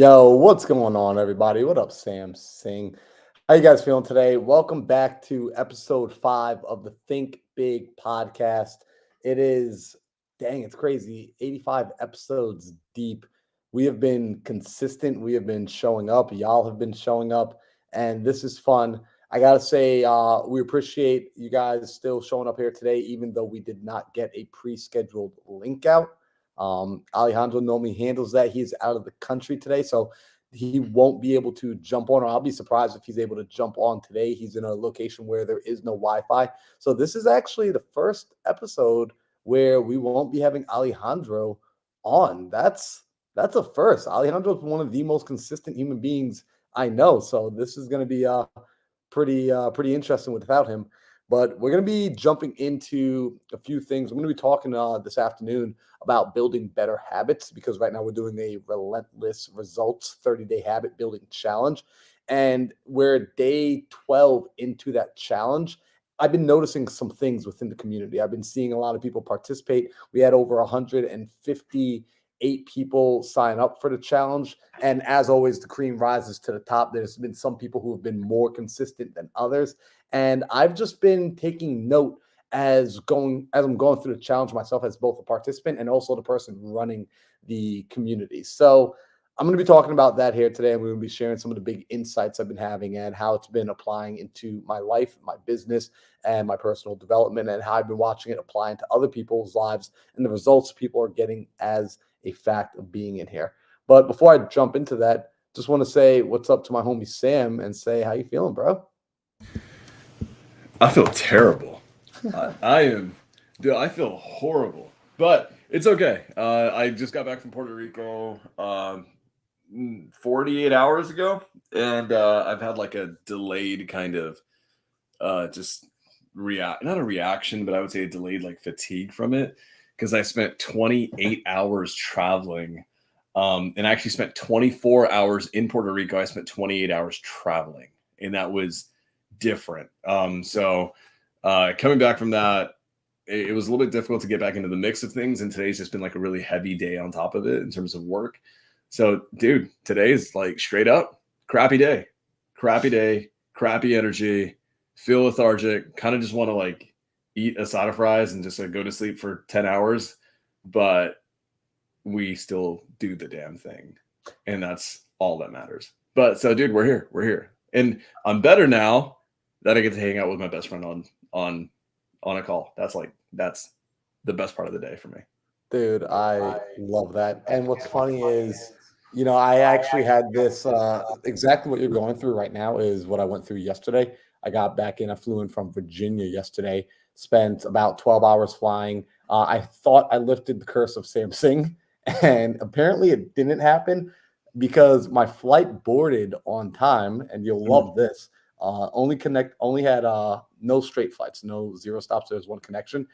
Yo, what's going on, everybody? What up, Sam Singh? How you guys feeling today? Welcome back to episode 5 of the Think Big podcast. It is, dang, it's crazy, 85 episodes deep. We have been consistent. We have been showing up. Y'all have been showing up, and this is fun. I gotta say, we appreciate you guys still showing up here today, even though we did not get a pre-scheduled link out. Alejandro normally handles that. He's out of the country today, so he won't be able to jump on, or I'll be surprised if he's able to jump on today. He's in a location where there is no Wi-Fi. So this is actually the first episode where we won't be having Alejandro on. That's a first. Alejandro is one of the most consistent human beings I know. So this is going to be pretty interesting without him. But we're going to be jumping into a few things. I'm going to be talking this afternoon about building better habits because right now we're doing a relentless results 30-day habit building challenge. And we're day 12 into that challenge. I've been noticing some things within the community. I've been seeing a lot of people participate. We had over 158 people sign up for the challenge. And as always, the cream rises to the top. There's been some people who have been more consistent than others. And I've just been taking note as I'm going through the challenge myself as both a participant and also the person running the community. So I'm going to be talking about that here today. And we're going to be sharing some of the big insights I've been having and how it's been applying into my life, my business, and my personal development, and how I've been watching it apply into other people's lives and the results people are getting as a fact of being in here. But before I jump into that, just want to say what's up to my homie Sam and say, how you feeling, bro? I feel terrible. I am, dude. I feel horrible, but it's okay. I just got back from Puerto Rico 48 hours ago, and I've had like a delayed kind of just not a reaction, but I would say a delayed like fatigue from it because I spent 28 hours traveling, and I actually spent 24 hours in Puerto Rico. I spent 28 hours traveling, and that was different. Coming back from that, it was a little bit difficult to get back into the mix of things. And today's just been like a really heavy day on top of it in terms of work. So, dude, today is like straight up crappy day, crappy energy, feel lethargic, kind of just want to like eat a side of fries and just like go to sleep for 10 hours. But we still do the damn thing. And that's all that matters. But so, dude, we're here. And I'm better now that I get to hang out with my best friend on a call. That's the best part of the day for me. Dude, I love that. And what's funny is, I actually had this exactly what you're going through right now is what I went through yesterday. I got back in, I flew in from Virginia yesterday, spent about 12 hours flying. I thought I lifted the curse of Sam Singh, and apparently it didn't happen because my flight boarded on time, and you'll love this. Only had no straight flights, no zero stops. There's one connection.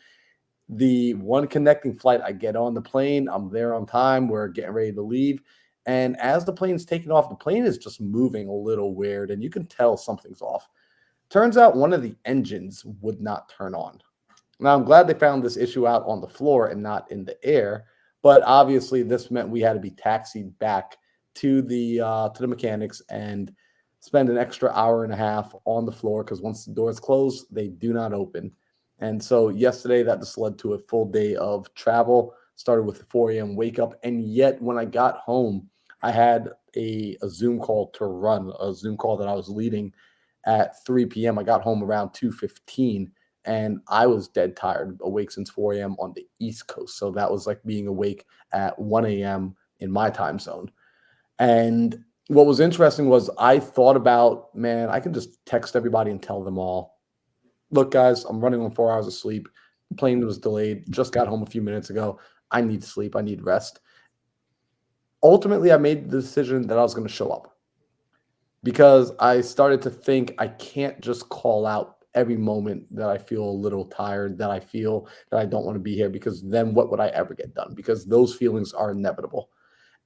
The one connecting flight, I get on the plane, I'm there on time, we're getting ready to leave. And as the plane's taking off, the plane is just moving a little weird, and you can tell something's off. Turns out one of the engines would not turn on. Now, I'm glad they found this issue out on the floor and not in the air, but obviously this meant we had to be taxied back to the mechanics and spend an extra hour and a half on the floor because once the doors close, they do not open. And so yesterday that just led to a full day of travel. Started with a 4 a.m. wake up, and yet when I got home, I had a Zoom call to run, a Zoom call that I was leading at 3 p.m. I got home around 2:15, and I was dead tired, awake since 4 a.m. on the East Coast. So that was like being awake at 1 a.m. in my time zone. And what was interesting was I thought about, man, I can just text everybody and tell them all, look, guys, I'm running on 4 hours of sleep. Plane was delayed. Just got home a few minutes ago. I need sleep. I need rest. Ultimately, I made the decision that I was going to show up because I started to think I can't just call out every moment that I feel a little tired, that I feel that I don't want to be here, because then what would I ever get done? Because those feelings are inevitable.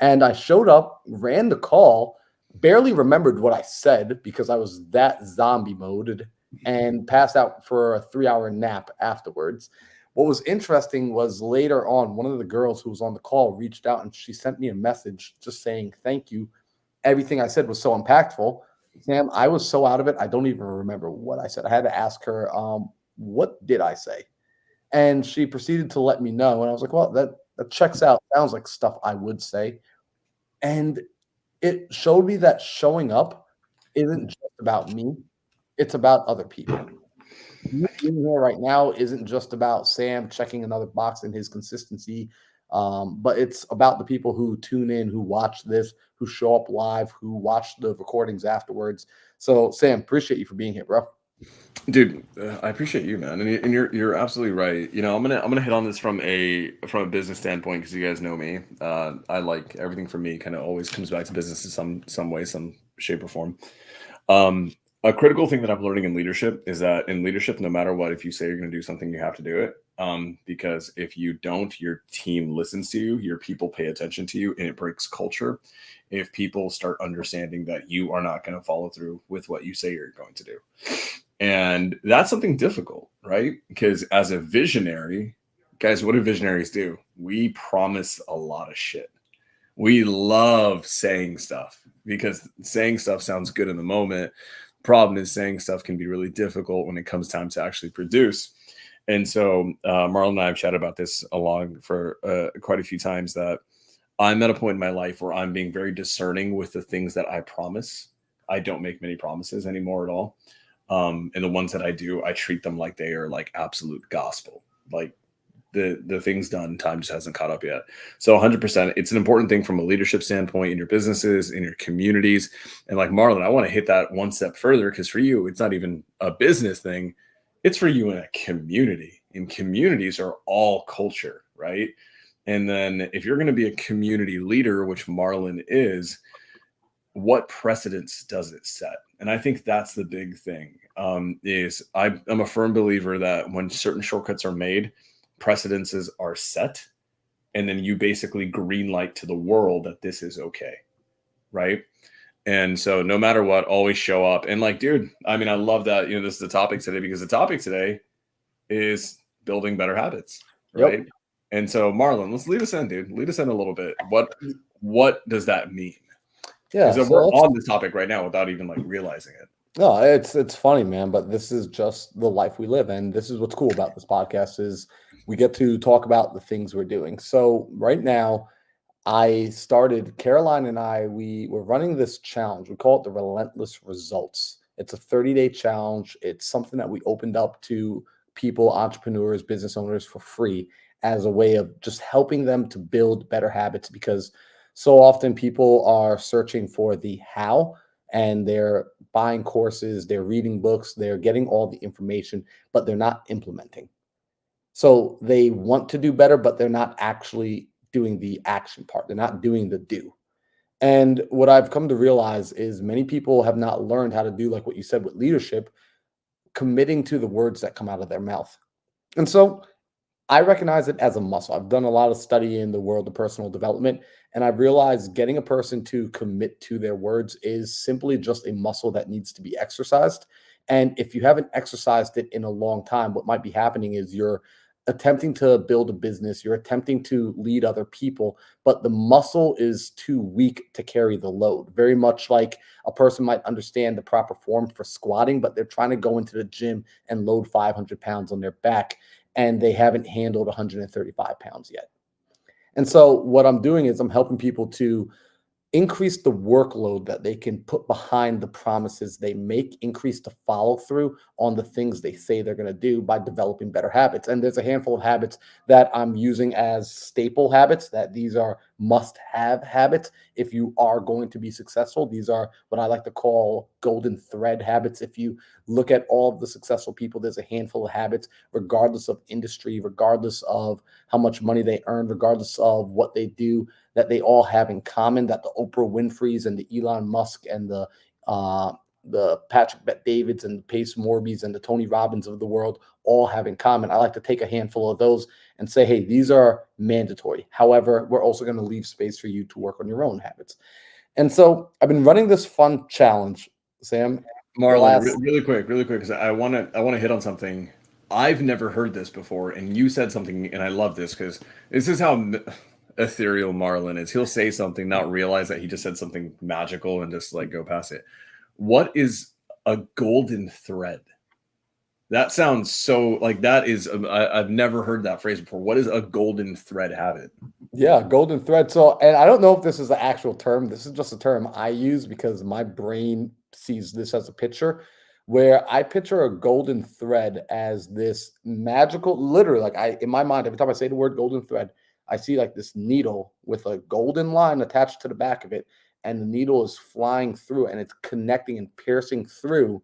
And I showed up, ran the call, barely remembered what I said because I was that zombie moded, and passed out for a 3 hour nap afterwards. What was interesting was later on, one of the girls who was on the call reached out and she sent me a message just saying thank you everything I said was so impactful. Sam, I was so out of it. I don't even remember what I said. I had to ask her, what did I say? And she proceeded to let me know. And I was like, well, that checks out. Sounds like stuff I would say. And it showed me that showing up isn't just about me, it's about other people. You being here right now isn't just about Sam checking another box in his consistency, but it's about the people who tune in, who watch this, who show up live, who watch the recordings afterwards. So, Sam, appreciate you for being here, bro. Dude, I appreciate you, man, and you're absolutely right. You know, I'm gonna hit on this from a business standpoint because you guys know me. I like everything for me kind of always comes back to business in some way, some shape or form. Um, a critical thing that I'm learning in leadership is that in leadership, no matter what, if you say you're going to do something, you have to do it. Because if you don't, your team listens to you, your people pay attention to you, and it breaks culture. If people start understanding that you are not going to follow through with what you say you're going to do. And that's something difficult, right? Because as a visionary, guys, what do visionaries do? We promise a lot of shit. We love saying stuff because saying stuff sounds good in the moment. Problem is, saying stuff can be really difficult when it comes time to actually produce. And so Marlon and I have chatted about this along for quite a few times, that I'm at a point in my life where I'm being very discerning with the things that I promise. I don't make many promises anymore at all. And the ones that I do, I treat them like they are like absolute gospel. Like the things done, time just hasn't caught up yet. So 100%, it's an important thing from a leadership standpoint in your businesses, in your communities. And like Marlon, I want to hit that one step further, because for you, it's not even a business thing. It's for you in a community, and communities are all culture, right? And then if you're going to be a community leader, which Marlon is, what precedence does it set? And I think that's the big thing. Is I'm a firm believer that when certain shortcuts are made, precedences are set, and then you basically green light to the world that this is okay, right? And so no matter what, always show up. And like, dude, I mean, I love that, you know, this is the topic today, because the topic today is building better habits, right? Yep. And so Marlon, let's lead us in, dude. Lead us in a little bit. What does that mean? Yeah. Because So we're on this topic right now without even like realizing it. no, it's funny, man, but this is just the life we live, and this is what's cool about this podcast is we get to talk about the things we're doing. So right now, Caroline and I, we were running this challenge. We call it the Relentless Results. It's a 30-day challenge. It's something that we opened up to people, entrepreneurs, business owners for free as a way of just helping them to build better habits, because so often people are searching for the how, and they're buying courses, they're reading books, they're getting all the information, but they're not implementing. So they want to do better, but they're not actually doing the action part. They're not doing the do. And what I've come to realize is many people have not learned how to do, like what you said with leadership, committing to the words that come out of their mouth. And so I recognize it as a muscle. I've done a lot of study in the world of personal development, and I've realized getting a person to commit to their words is simply just a muscle that needs to be exercised. And if you haven't exercised it in a long time, what might be happening is you're attempting to build a business, you're attempting to lead other people, but the muscle is too weak to carry the load. Very much like a person might understand the proper form for squatting, but they're trying to go into the gym and load 500 pounds on their back, and they haven't handled 135 pounds yet. And so what I'm doing is I'm helping people to increase the workload that they can put behind the promises they make, increase the follow through on the things they say they're going to do by developing better habits. And there's a handful of habits that I'm using as staple habits, that these are must have habits. If you are going to be successful, these are what I like to call golden thread habits. If you look at all of the successful people, there's a handful of habits, regardless of industry, regardless of how much money they earn, regardless of what they do, that they all have in common, that the Oprah Winfreys and the Elon Musk and the Patrick Bet-Davids and the Pace Morbys and the Tony Robbins of the world all have in common. I like to take a handful of those and say, hey, these are mandatory. However, we're also going to leave space for you to work on your own habits. And so I've been running this fun challenge, Sam. Marlon, really quick, because I want to hit on something. I've never heard this before, and you said something, and I love this because this is how ethereal Marlon is. He'll say something, not realize that he just said something magical and just like go past it. What is a golden thread? That sounds so like that is I've never heard that phrase before. What is a golden thread habit? Yeah, golden thread. So, and I don't know if this is the actual term. This is just a term I use because my brain sees this as a picture where I picture a golden thread as this magical, literally, like I, in my mind, every time I say the word golden thread, I see like this needle with a golden line attached to the back of it. And the needle is flying through and it's connecting and piercing through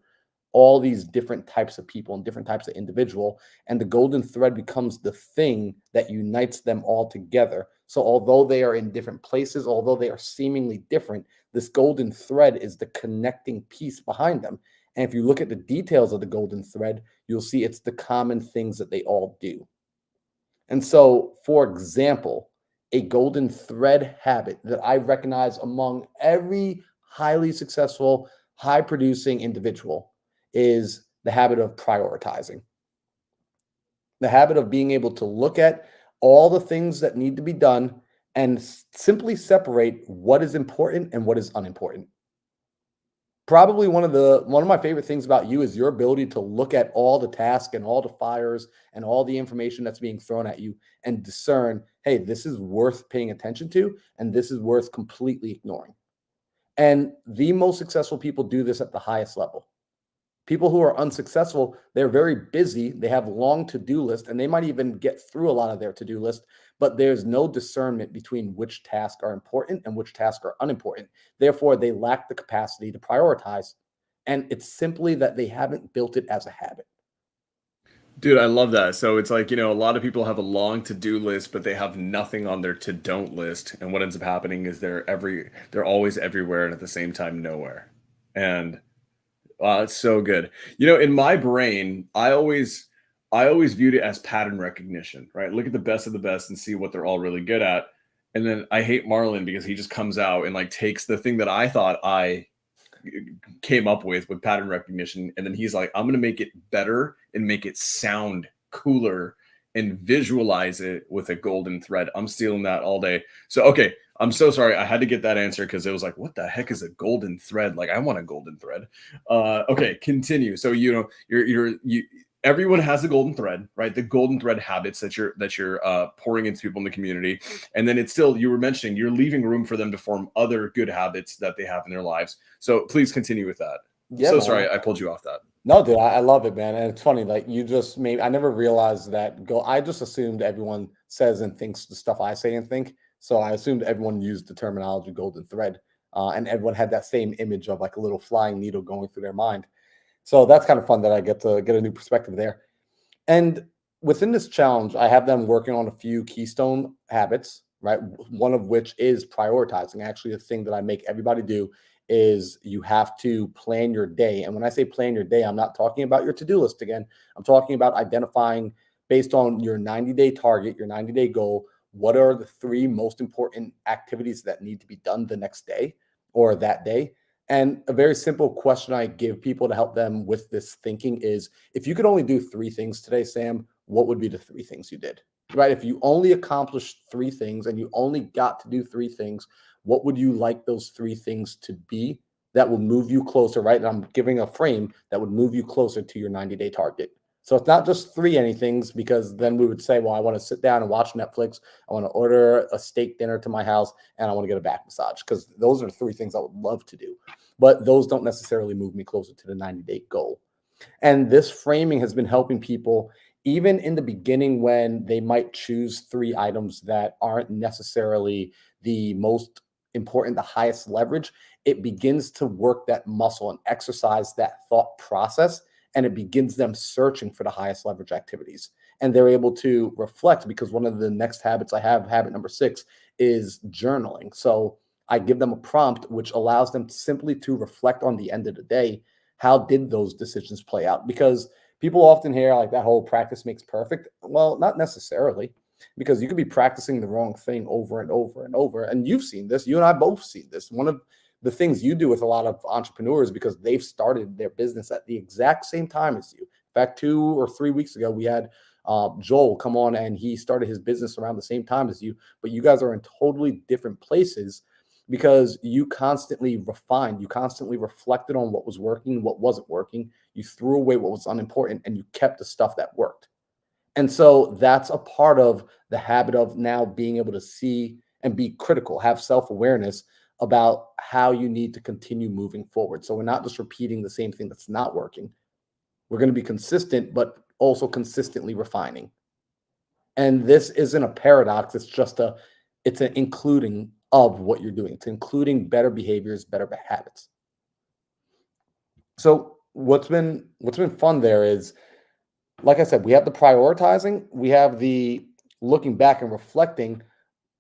all these different types of people and different types of individual, and the golden thread becomes the thing that unites them all together. So although they are in different places, although they are seemingly different, this golden thread is the connecting piece behind them. And if you look at the details of the golden thread, you'll see it's the common things that they all do. And so, for example, a golden thread habit that I recognize among every highly successful, high producing individual is the habit of prioritizing, the habit of being able to look at all the things that need to be done and simply separate what is important and what is unimportant. Probably one of my favorite things about you is your ability to look at all the tasks and all the fires and all the information that's being thrown at you and discern, hey, this is worth paying attention to and this is worth completely ignoring. And the most successful people do this at the highest level. People who are unsuccessful, they're very busy, they have long to-do list, and they might even get through a lot of their to-do list, but there's no discernment between which tasks are important and which tasks are unimportant. Therefore, they lack the capacity to prioritize. And it's simply that they haven't built it as a habit. Dude, I love that. So it's like, a lot of people have a long to-do list, but they have nothing on their to-don't list. And what ends up happening is they're always everywhere and at the same time nowhere. And wow, it's so good. In my brain, I always viewed it as pattern recognition, right? Look at the best of the best and see what they're all really good at. And then I hate Marlon because he just comes out and like takes the thing that I thought I came up with pattern recognition, and then he's like, I'm gonna make it better and make it sound cooler and visualize it with a golden thread. I'm stealing that all day. So okay, I'm so sorry. I had to get that answer because it was like, what the heck is a golden thread? Like, I want a golden thread. Okay, continue. So you everyone has a golden thread, right? The golden thread habits that you're pouring into people in the community, and then it's still, you were mentioning, you're leaving room for them to form other good habits that they have in their lives. So please continue with that. Yeah, So man. sorry I pulled you off that. No, dude, I love it, man. And it's funny, like you just made, I never realized that I just assumed everyone says and thinks the stuff I say and think. So I assumed everyone used the terminology golden thread. And everyone had that same image of like a little flying needle going through their mind. So that's kind of fun that I get to get a new perspective there. And within this challenge, I have them working on a few keystone habits, right? One of which is prioritizing. Actually, the thing that I make everybody do is you have to plan your day. And when I say plan your day, I'm not talking about your to-do list again. I'm talking about identifying based on your 90-day target, your 90-day goal, what are the three most important activities that need to be done the next day or that day. And a very simple question I give people to help them with this thinking is, if you could only do three things today, Sam, what would be the three things you did? Right? If you only accomplished three things and you only got to do three things, what would you like those three things to be that will move you closer, right? And I'm giving a frame that would move you closer to your 90-day target. So it's not just three anythings, because then we would say, well, I want to sit down and watch Netflix. I want to order a steak dinner to my house, and I want to get a back massage, because those are three things I would love to do. But those don't necessarily move me closer to the 90-day goal. And this framing has been helping people even in the beginning when they might choose three items that aren't necessarily the most important, the highest leverage. It begins to work that muscle and exercise that thought process, and it begins them searching for the highest leverage activities. And they're able to reflect, because one of the next habits I have, habit number 6, is journaling. So I give them a prompt which allows them simply to reflect on the end of the day. How did those decisions play out? Because people often hear like that whole practice makes perfect. Well, not necessarily, because you could be practicing the wrong thing over and over and over. And you've seen this. You and I both seen this. One of the things you do with a lot of entrepreneurs, because they've started their business at the exact same time as you. In fact, 2 or 3 weeks ago, we had Joel come on and he started his business around the same time as you, but you guys are in totally different places because you constantly refined, you constantly reflected on what was working, what wasn't working. You threw away what was unimportant and you kept the stuff that worked. And so that's a part of the habit of now being able to see and be critical, have self-awareness about how you need to continue moving forward. So we're not just repeating the same thing that's not working. We're going to be consistent, but also consistently refining. And this isn't a paradox. It's an including of what you're doing. It's including better behaviors, better habits. So what's been fun there is, like I said, we have the prioritizing, we have the looking back and reflecting.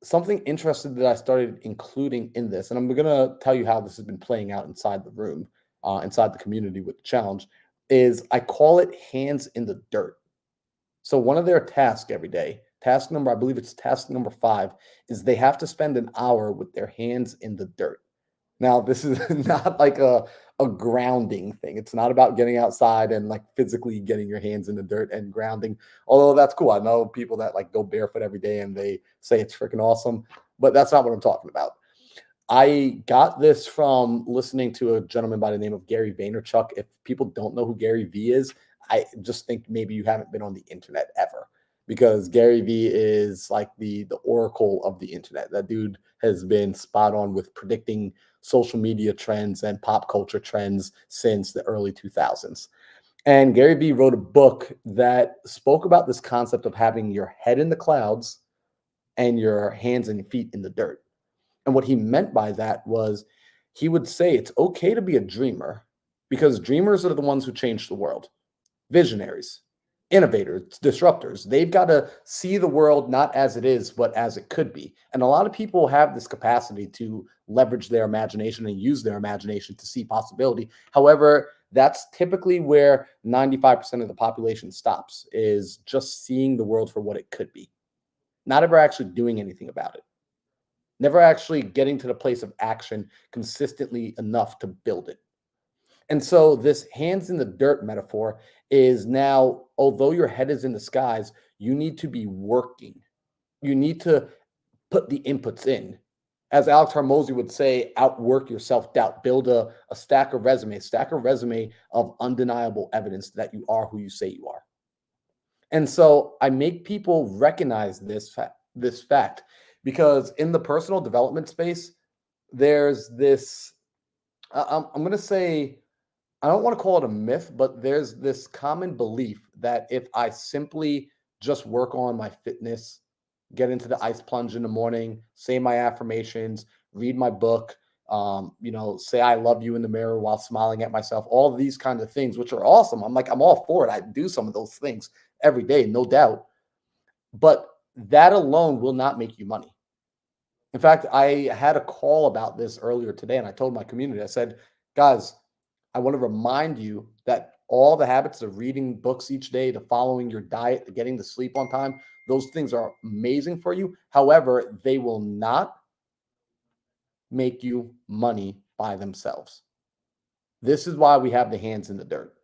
Something interesting that I started including in this, and I'm going to tell you how this has been playing out inside the room, inside the community with the challenge, is I call it hands in the dirt. So one of their tasks every day, task number, I believe it's task number 5, is they have to spend an hour with their hands in the dirt. Now, this is not like a grounding thing. It's not about getting outside and like physically getting your hands in the dirt and grounding. Although that's cool. I know people that like go barefoot every day and they say it's freaking awesome, but that's not what I'm talking about. I got this from listening to a gentleman by the name of Gary Vaynerchuk. If people don't know who Gary V is, I just think maybe you haven't been on the internet ever, because Gary V is like the oracle of the internet. That dude has been spot on with predicting social media trends and pop culture trends since the early 2000s. And Gary Vee wrote a book that spoke about this concept of having your head in the clouds and your hands and feet in the dirt. And what he meant by that was he would say it's okay to be a dreamer, because dreamers are the ones who change the world. Visionaries, innovators, disruptors, they've got to see the world not as it is, but as it could be. And a lot of people have this capacity to leverage their imagination and use their imagination to see possibility. However, that's typically where 95% of the population stops, is just seeing the world for what it could be, not ever actually doing anything about it, never actually getting to the place of action consistently enough to build it. And so this hands in the dirt metaphor is now, although your head is in the skies, you need to be working. You need to put the inputs in. As Alex Hormozy would say, outwork your self-doubt. Build a stack of resume of undeniable evidence that you are who you say you are. And so I make people recognize this fact, because in the personal development space, there's this, I'm going to say, I don't want to call it a myth, but there's this common belief that if I simply just work on my fitness, get into the ice plunge in the morning, say my affirmations, read my book, say I love you in the mirror while smiling at myself, all of these kinds of things, which are awesome. I'm all for it. I do some of those things every day, no doubt. But that alone will not make you money. In fact, I had a call about this earlier today, and I told my community, I said, guys, I want to remind you that all the habits of reading books each day, to following your diet, to getting to sleep on time, those things are amazing for you. However, they will not make you money by themselves. This is why we have the hands in the dirt.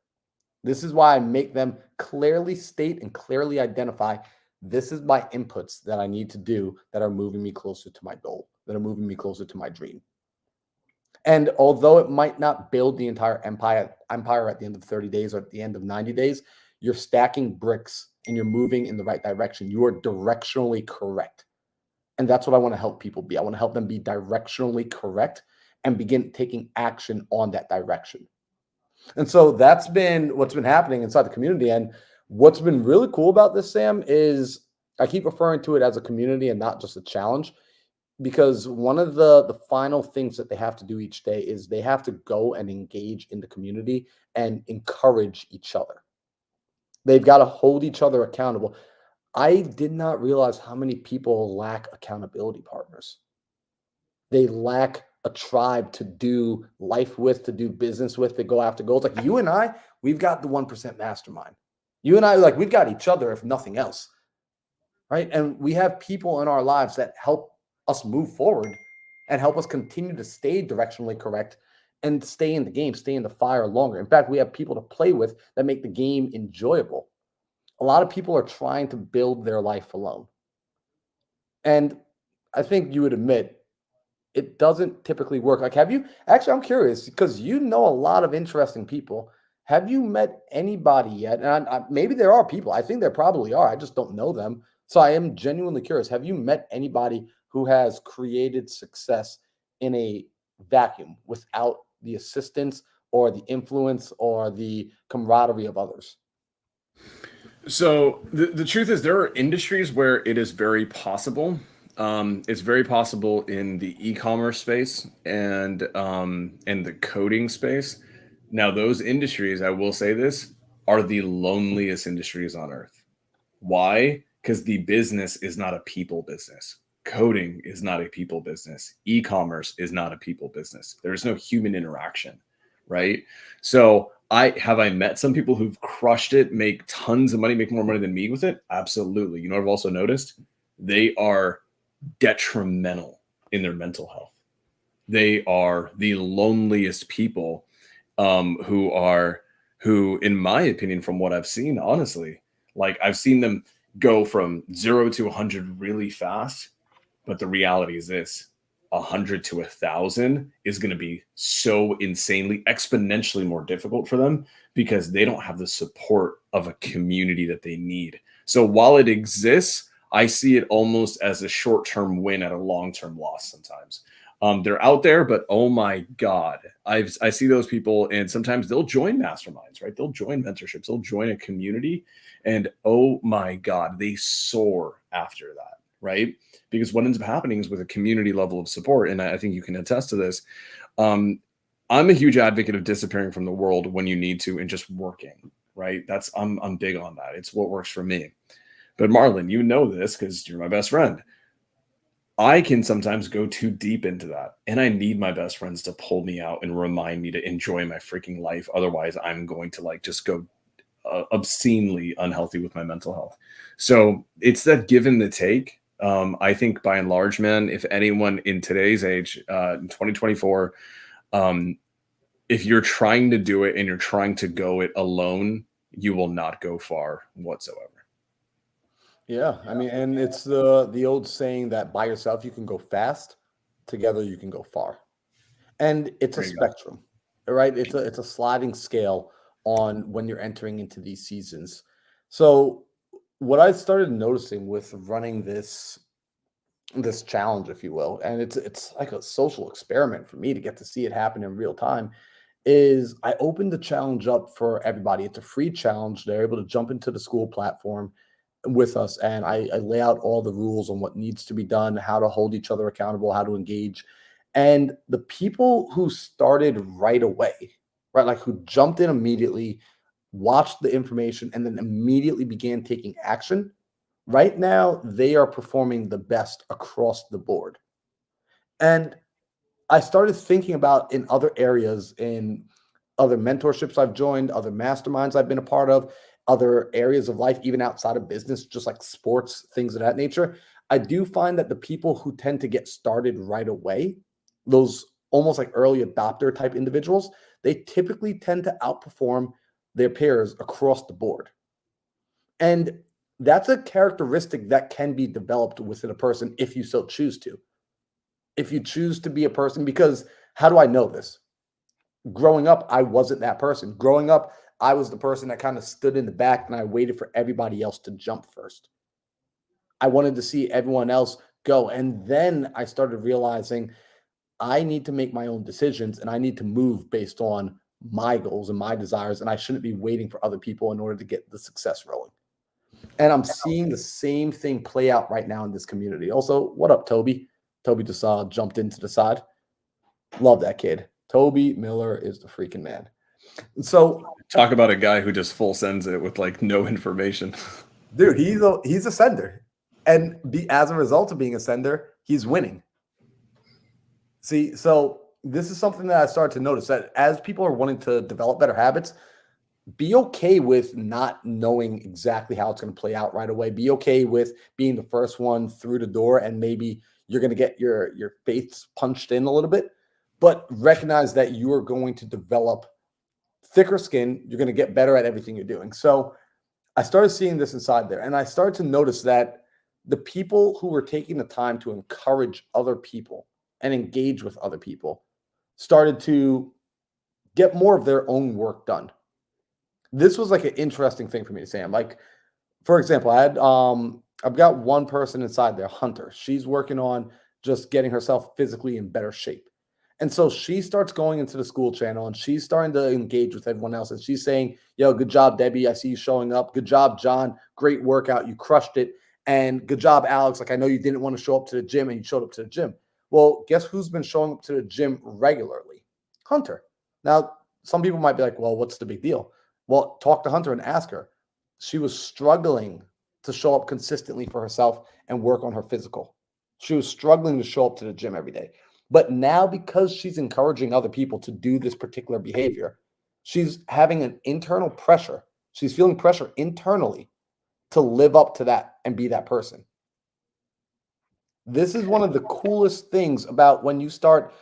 This is why I make them clearly state and clearly identify, this is my inputs that I need to do that are moving me closer to my goal, that are moving me closer to my dream. And although it might not build the entire empire at the end of 30 days or at the end of 90 days, you're stacking bricks and you're moving in the right direction. You are directionally correct. And that's what I want to help people be. I want to help them be directionally correct and begin taking action on that direction. And so that's been what's been happening inside the community. And what's been really cool about this, Sam, is I keep referring to it as a community and not just a challenge, because one of the final things that they have to do each day is they have to go and engage in the community and encourage each other. They've got to hold each other accountable. I did not realize how many people lack accountability partners. They lack a tribe to do life with, to do business with, to go after goals. Like you and I, we've got the 1% mastermind. You and I, like, we've got each other, if nothing else, right? And we have people in our lives that help us move forward and help us continue to stay directionally correct and stay in the game, stay in the fire longer. In fact, we have people to play with that make the game enjoyable. a lot of people are trying to build their life alone. And I think you would admit it doesn't typically work. Like, have you actually, I'm curious because you know a lot of interesting people. Have you met anybody yet? And maybe there are people. I think there probably are. I just don't know them. So I am genuinely curious. Have you met anybody who has created success in a vacuum without the assistance or the influence or the camaraderie of others? So the truth is, there are industries where it is very possible. It's very possible in the e-commerce space and the coding space. Now, those industries, I will say this, are the loneliest industries on earth. Why? Because the business is not a people business. Coding is not a people business. E-commerce is not a people business. There is no human interaction, right? So I met some people who've crushed it, make tons of money, make more money than me with it? Absolutely. You know what I've also noticed? They are detrimental in their mental health. They are the loneliest people who, in my opinion, from what I've seen, honestly, like I've seen them go from 0 to 100 really fast. But the reality is this: 100 to 1,000 is going to be so insanely, exponentially more difficult for them because they don't have the support of a community that they need. So while it exists, I see it almost as a short-term win at a long-term loss sometimes. They're out there, but oh my God, I see those people, and sometimes they'll join masterminds, right? They'll join mentorships, they'll join a community, and oh my God, they soar after that, right? Because what ends up happening is with a community level of support, and I think you can attest to this. Um, I'm a huge advocate of disappearing from the world when you need to and just working, right? I'm big on that. It's what works for me. But Marlon, you know this because you're my best friend. I can sometimes go too deep into that, and I need my best friends to pull me out and remind me to enjoy my freaking life. Otherwise, I'm going to like just go obscenely unhealthy with my mental health. So it's that give and the take. I think by and large, man, if anyone in today's age, in 2024, um, if you're trying to do it and you're trying to go it alone, you will not go far whatsoever. Yeah, I mean, and it's the old saying that by yourself you can go fast, together you can go far. And it's a There you go. spectrum, right? It's a sliding scale on when you're entering into these seasons. So what I started noticing with running this challenge, if you will, and it's like a social experiment for me to get to see it happen in real time, is I opened the challenge up for everybody. It's a free challenge. They're able to jump into the school platform with us, and I lay out all the rules on what needs to be done, how to hold each other accountable, how to engage. And the people who started right away, right, like who jumped in immediately, watched the information, and then immediately began taking action, right now they are performing the best across the board. And I started thinking about in other areas, in other mentorships I've joined, other masterminds I've been a part of, other areas of life, even outside of business, just like sports, things of that nature. I do find that the people who tend to get started right away, those almost like early adopter type individuals, they typically tend to outperform their peers across the board. And that's a characteristic that can be developed within a person if you so choose to. If you choose to be a person, because how do I know this? Growing up, I wasn't that person. Growing up, I was the person that kind of stood in the back and I waited for everybody else to jump first. I wanted to see everyone else go. And then I started realizing I need to make my own decisions and I need to move based on my goals and my desires. And I shouldn't be waiting for other people in order to get the success rolling. And I'm seeing the same thing play out right now in this community. Also, what up, Toby? Toby just jumped into the side. Love that kid. Toby Miller is the freaking man. So, Talk about a guy who just full sends it with like no information. dude, he's a sender, and as a result of being a sender, he's winning. See, so this is something that I started to notice that as people are wanting to develop better habits, be okay with not knowing exactly how it's going to play out right away. Be okay with being the first one through the door, and maybe you're going to get your faiths punched in a little bit, but recognize that you are going to develop thicker skin. You're going to get better at everything you're doing. So I started seeing this inside there, and I started to notice that the people who were taking the time to encourage other people and engage with other people started to get more of their own work done. This was like an interesting thing for me to say. I'm like, for example, I've got one person inside there, Hunter. She's working on just getting herself physically in better shape. And so she starts going into the school channel and she's starting to engage with everyone else. And she's saying, yo, good job, Debbie. I see you showing up. Good job, John. Great workout. You crushed it. And good job, Alex. Like, I know you didn't want to show up to the gym and you showed up to the gym. Well, guess who's been showing up to the gym regularly? Hunter. Now, some people might be like, well, what's the big deal? Well, talk to Hunter and ask her. She was struggling to show up consistently for herself and work on her physical. She was struggling to show up to the gym every day. But now, because she's encouraging other people to do this particular behavior, she's having an internal pressure. She's feeling pressure internally to live up to that and be that person. This is one of the coolest things about when you start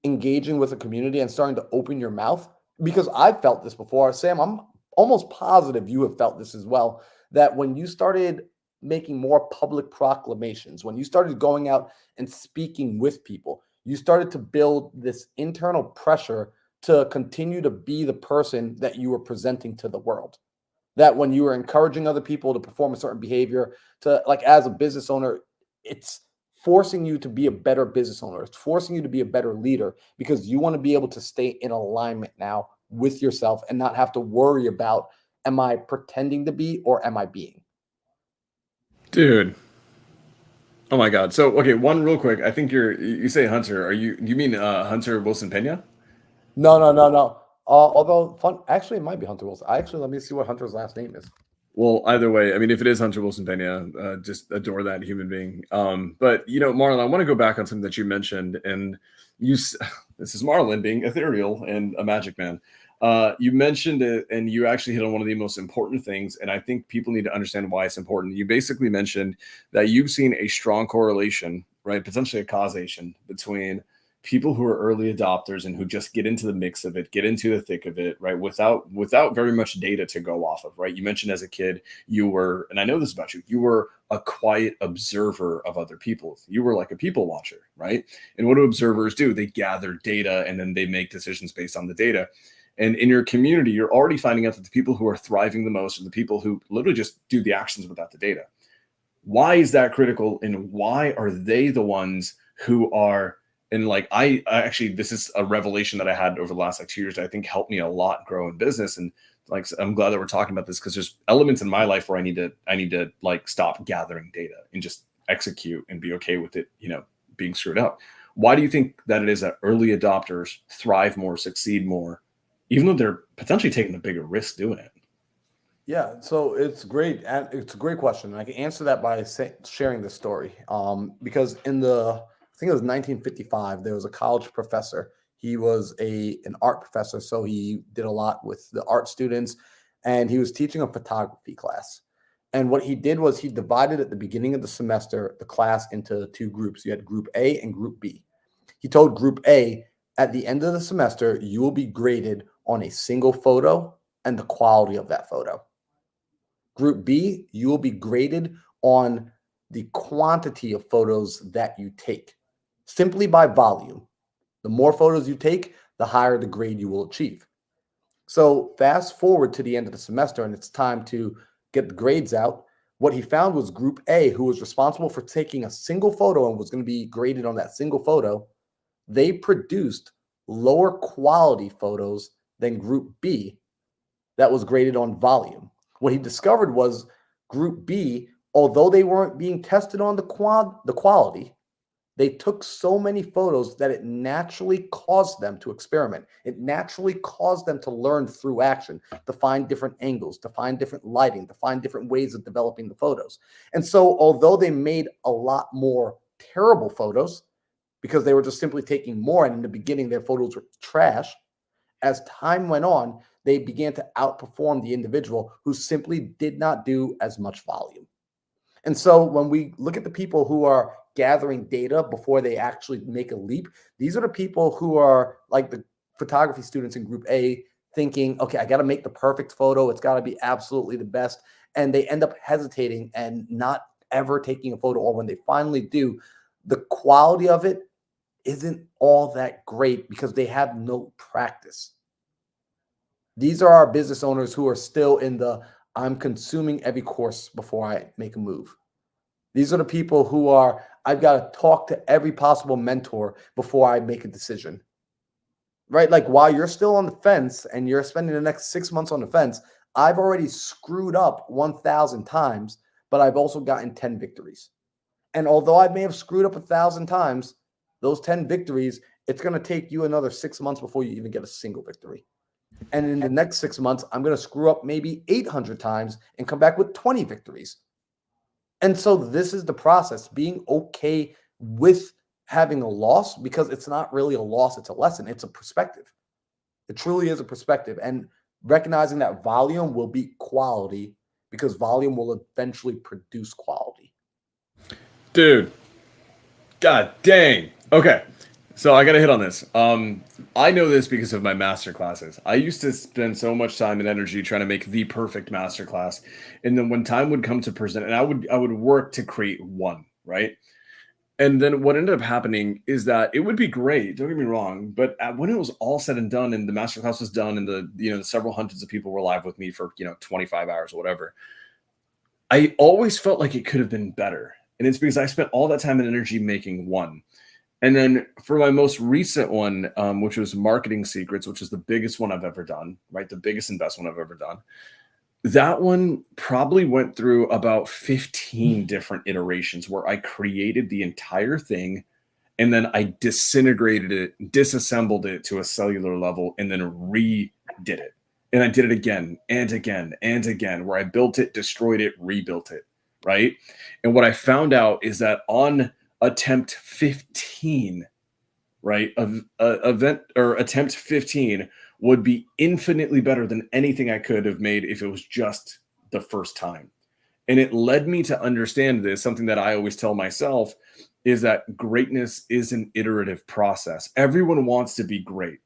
engaging with a community and starting to open your mouth, because I've felt this before. Sam, I'm almost positive you have felt this as well, that when you started making more public proclamations, when you started going out and speaking with people, you started to build this internal pressure to continue to be the person that you were presenting to the world. That when you were encouraging other people to perform a certain behavior, to like as a business owner, it's forcing you to be a better business owner. It's forcing you to be a better leader because you want to be able to stay in alignment now with yourself and not have to worry about, am I pretending to be or am I being? Dude. Oh my God. So okay, one real quick. I think you say Hunter. Do you mean Hunter Wilson Pena? No, no, no, no. Although fun, actually, it might be Hunter Wilson. Actually, let me see what Hunter's last name is. Well, either way, I mean, if it is Hunter Wilson Pena, just adore that human being. But Marlon, I want to go back on something that you mentioned, and this is Marlon being ethereal and a magic man. You mentioned it, and you actually hit on one of the most important things, and I think people need to understand why it's important. You basically mentioned that you've seen a strong correlation, right, potentially a causation between people who are early adopters and who just get into the mix of it, get into the thick of it, right, without very much data to go off of, right? You mentioned as a kid you were, and I know this about you were a quiet observer of other people. You were like a people watcher, right? And what do observers do? They gather data and then they make decisions based on the data. And in your community, you're already finding out that the people who are thriving the most are the people who literally just do the actions without the data. Why is that critical? And why are they the ones who are, and like, I actually, this is a revelation that I had over the last like 2 years that I think helped me a lot grow in business. And like, I'm glad that we're talking about this because there's elements in my life where I need to like stop gathering data and just execute and be okay with it, being screwed up. Why do you think that it is that early adopters thrive more, succeed more, even though they're potentially taking a bigger risk doing it? Yeah, so it's great, and it's a great question. And I can answer that by sharing the story. Because I think it was 1955, there was a college professor. He was an art professor, so he did a lot with the art students, and he was teaching a photography class. And what he did was he divided at the beginning of the semester the class into two groups. You had Group A and Group B. He told Group A, at the end of the semester, you will be graded on a single photo and the quality of that photo. Group B, you will be graded on the quantity of photos that you take, simply by volume. The more photos you take, the higher the grade you will achieve. So fast forward to the end of the semester, and it's time to get the grades out. What he found was Group A, who was responsible for taking a single photo and was going to be graded on that single photo, they produced lower quality photos than Group B that was graded on volume. What he discovered was Group B, although they weren't being tested on the quality, they took so many photos that it naturally caused them to experiment. It naturally caused them to learn through action, to find different angles, to find different lighting, to find different ways of developing the photos. And so although they made a lot more terrible photos because they were just simply taking more, and in the beginning their photos were trash, as time went on, they began to outperform the individual who simply did not do as much volume. And so when we look at the people who are gathering data before they actually make a leap, these are the people who are like the photography students in Group A thinking, okay, I got to make the perfect photo. It's got to be absolutely the best. and they end up hesitating and not ever taking a photo, or when they finally do, the quality of it isn't all that great because they have no practice. These are our business owners who are still in the I'm consuming every course before I make a move. These are the people who are, I've got to talk to every possible mentor before I make a decision. Right? Like while you're still on the fence and you're spending the next 6 months on the fence, I've already screwed up 1,000 times, but I've also gotten 10 victories. And although I may have screwed up 1,000 times, those 10 victories, it's going to take you another 6 months before you even get a single victory. And in the next 6 months, I'm going to screw up maybe 800 times and come back with 20 victories. And so this is the process, being okay with having a loss, because it's not really a loss, it's a lesson, it's a perspective. It truly is a perspective. And recognizing that volume will beat quality because volume will eventually produce quality. Dude, god dang. Okay, so I gotta hit on this. I know this because of my master classes. I used to spend so much time and energy trying to make the perfect master class, and then when time would come to present, and I would work to create one, right? And then what ended up happening is that it would be great, don't get me wrong, but when it was all said and done and the masterclass was done and the several hundreds of people were live with me for 25 hours or whatever, I always felt like it could have been better. And it's because I spent all that time and energy making one. And then for my most recent one, which was Marketing Secrets, which is the biggest one I've ever done, right? The biggest and best one I've ever done. That one probably went through about 15 different iterations where I created the entire thing and then I disintegrated it, disassembled it to a cellular level, and then redid it. And I did it again and again and again, where I built it, destroyed it, rebuilt it, right? And what I found out is that on attempt 15, right, attempt 15 would be infinitely better than anything I could have made if it was just the first time. And it led me to understand this, something that I always tell myself, is that greatness is an iterative process. Everyone wants to be great.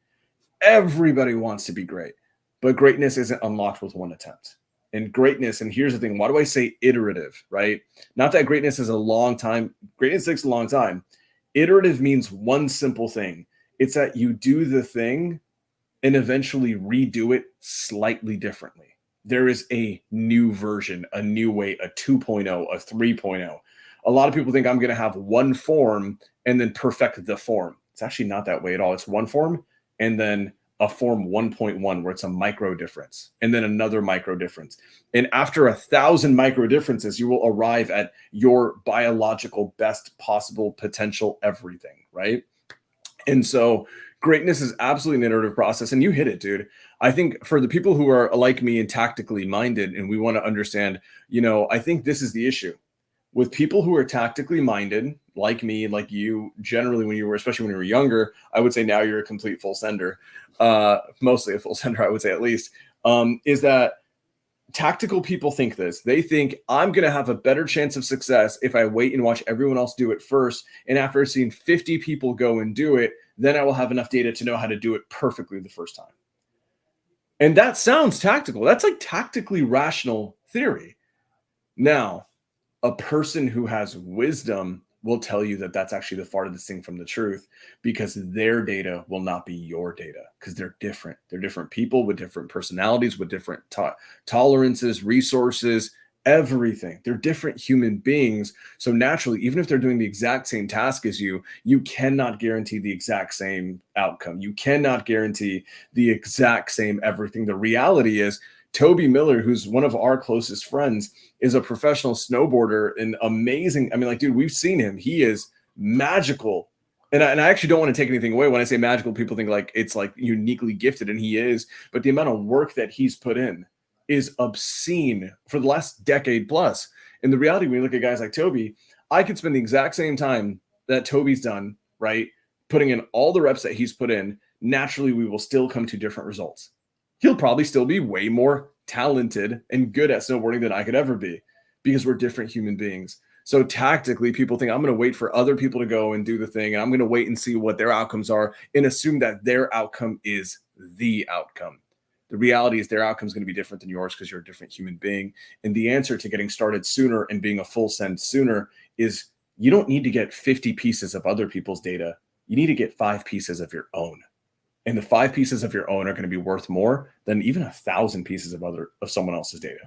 Everybody wants to be great, but greatness isn't unlocked with one attempt. And greatness, and here's the thing, why do I say iterative, right? Not that greatness is a long time. Greatness takes a long time. Iterative means one simple thing. It's that you do the thing and eventually redo it slightly differently. There is a new version, a new way, a 2.0, a 3.0. A lot of people think I'm going to have one form and then perfect the form. It's actually not that way at all. It's one form and then a form 1.1 where it's a micro difference and then another micro difference. And after 1,000 micro differences, you will arrive at your biological best possible potential everything, right? And so greatness is absolutely an iterative process, and you hit it, dude. I think for the people who are like me and tactically minded, and we want to understand, I think this is the issue. With people who are tactically minded, like me, like you, generally especially when you were younger, I would say now you're a complete full sender, mostly a full sender, I would say at least, is that tactical people think this. They think I'm going to have a better chance of success if I wait and watch everyone else do it first. And after seeing 50 people go and do it, then I will have enough data to know how to do it perfectly the first time. And that sounds tactical. That's like tactically rational theory. Now, a person who has wisdom will tell you that that's actually the farthest thing from the truth, because their data will not be your data, because they're different. They're different people with different personalities, with different tolerances, resources, everything. They're different human beings. So naturally, even if they're doing the exact same task as you, you cannot guarantee the exact same outcome. You cannot guarantee the exact same everything. The reality is, Toby Miller, who's one of our closest friends, is a professional snowboarder and amazing. I mean, like, dude, we've seen him. He is magical. And I actually don't want to take anything away. When I say magical, people think like it's like uniquely gifted, and he is. But the amount of work that he's put in is obscene for the last decade plus. And the reality, when you look at guys like Toby, I could spend the exact same time that Toby's done, right? Putting in all the reps that he's put in. Naturally, we will still come to different results. He'll probably still be way more talented and good at snowboarding than I could ever be, because we're different human beings. So tactically, people think I'm going to wait for other people to go and do the thing, and I'm going to wait and see what their outcomes are and assume that their outcome is the outcome. The reality is their outcome is going to be different than yours because you're a different human being. And the answer to getting started sooner and being a full send sooner is you don't need to get 50 pieces of other people's data. You need to get 5 pieces of your own. And the 5 pieces of your own are going to be worth more than even 1,000 pieces of someone else's data.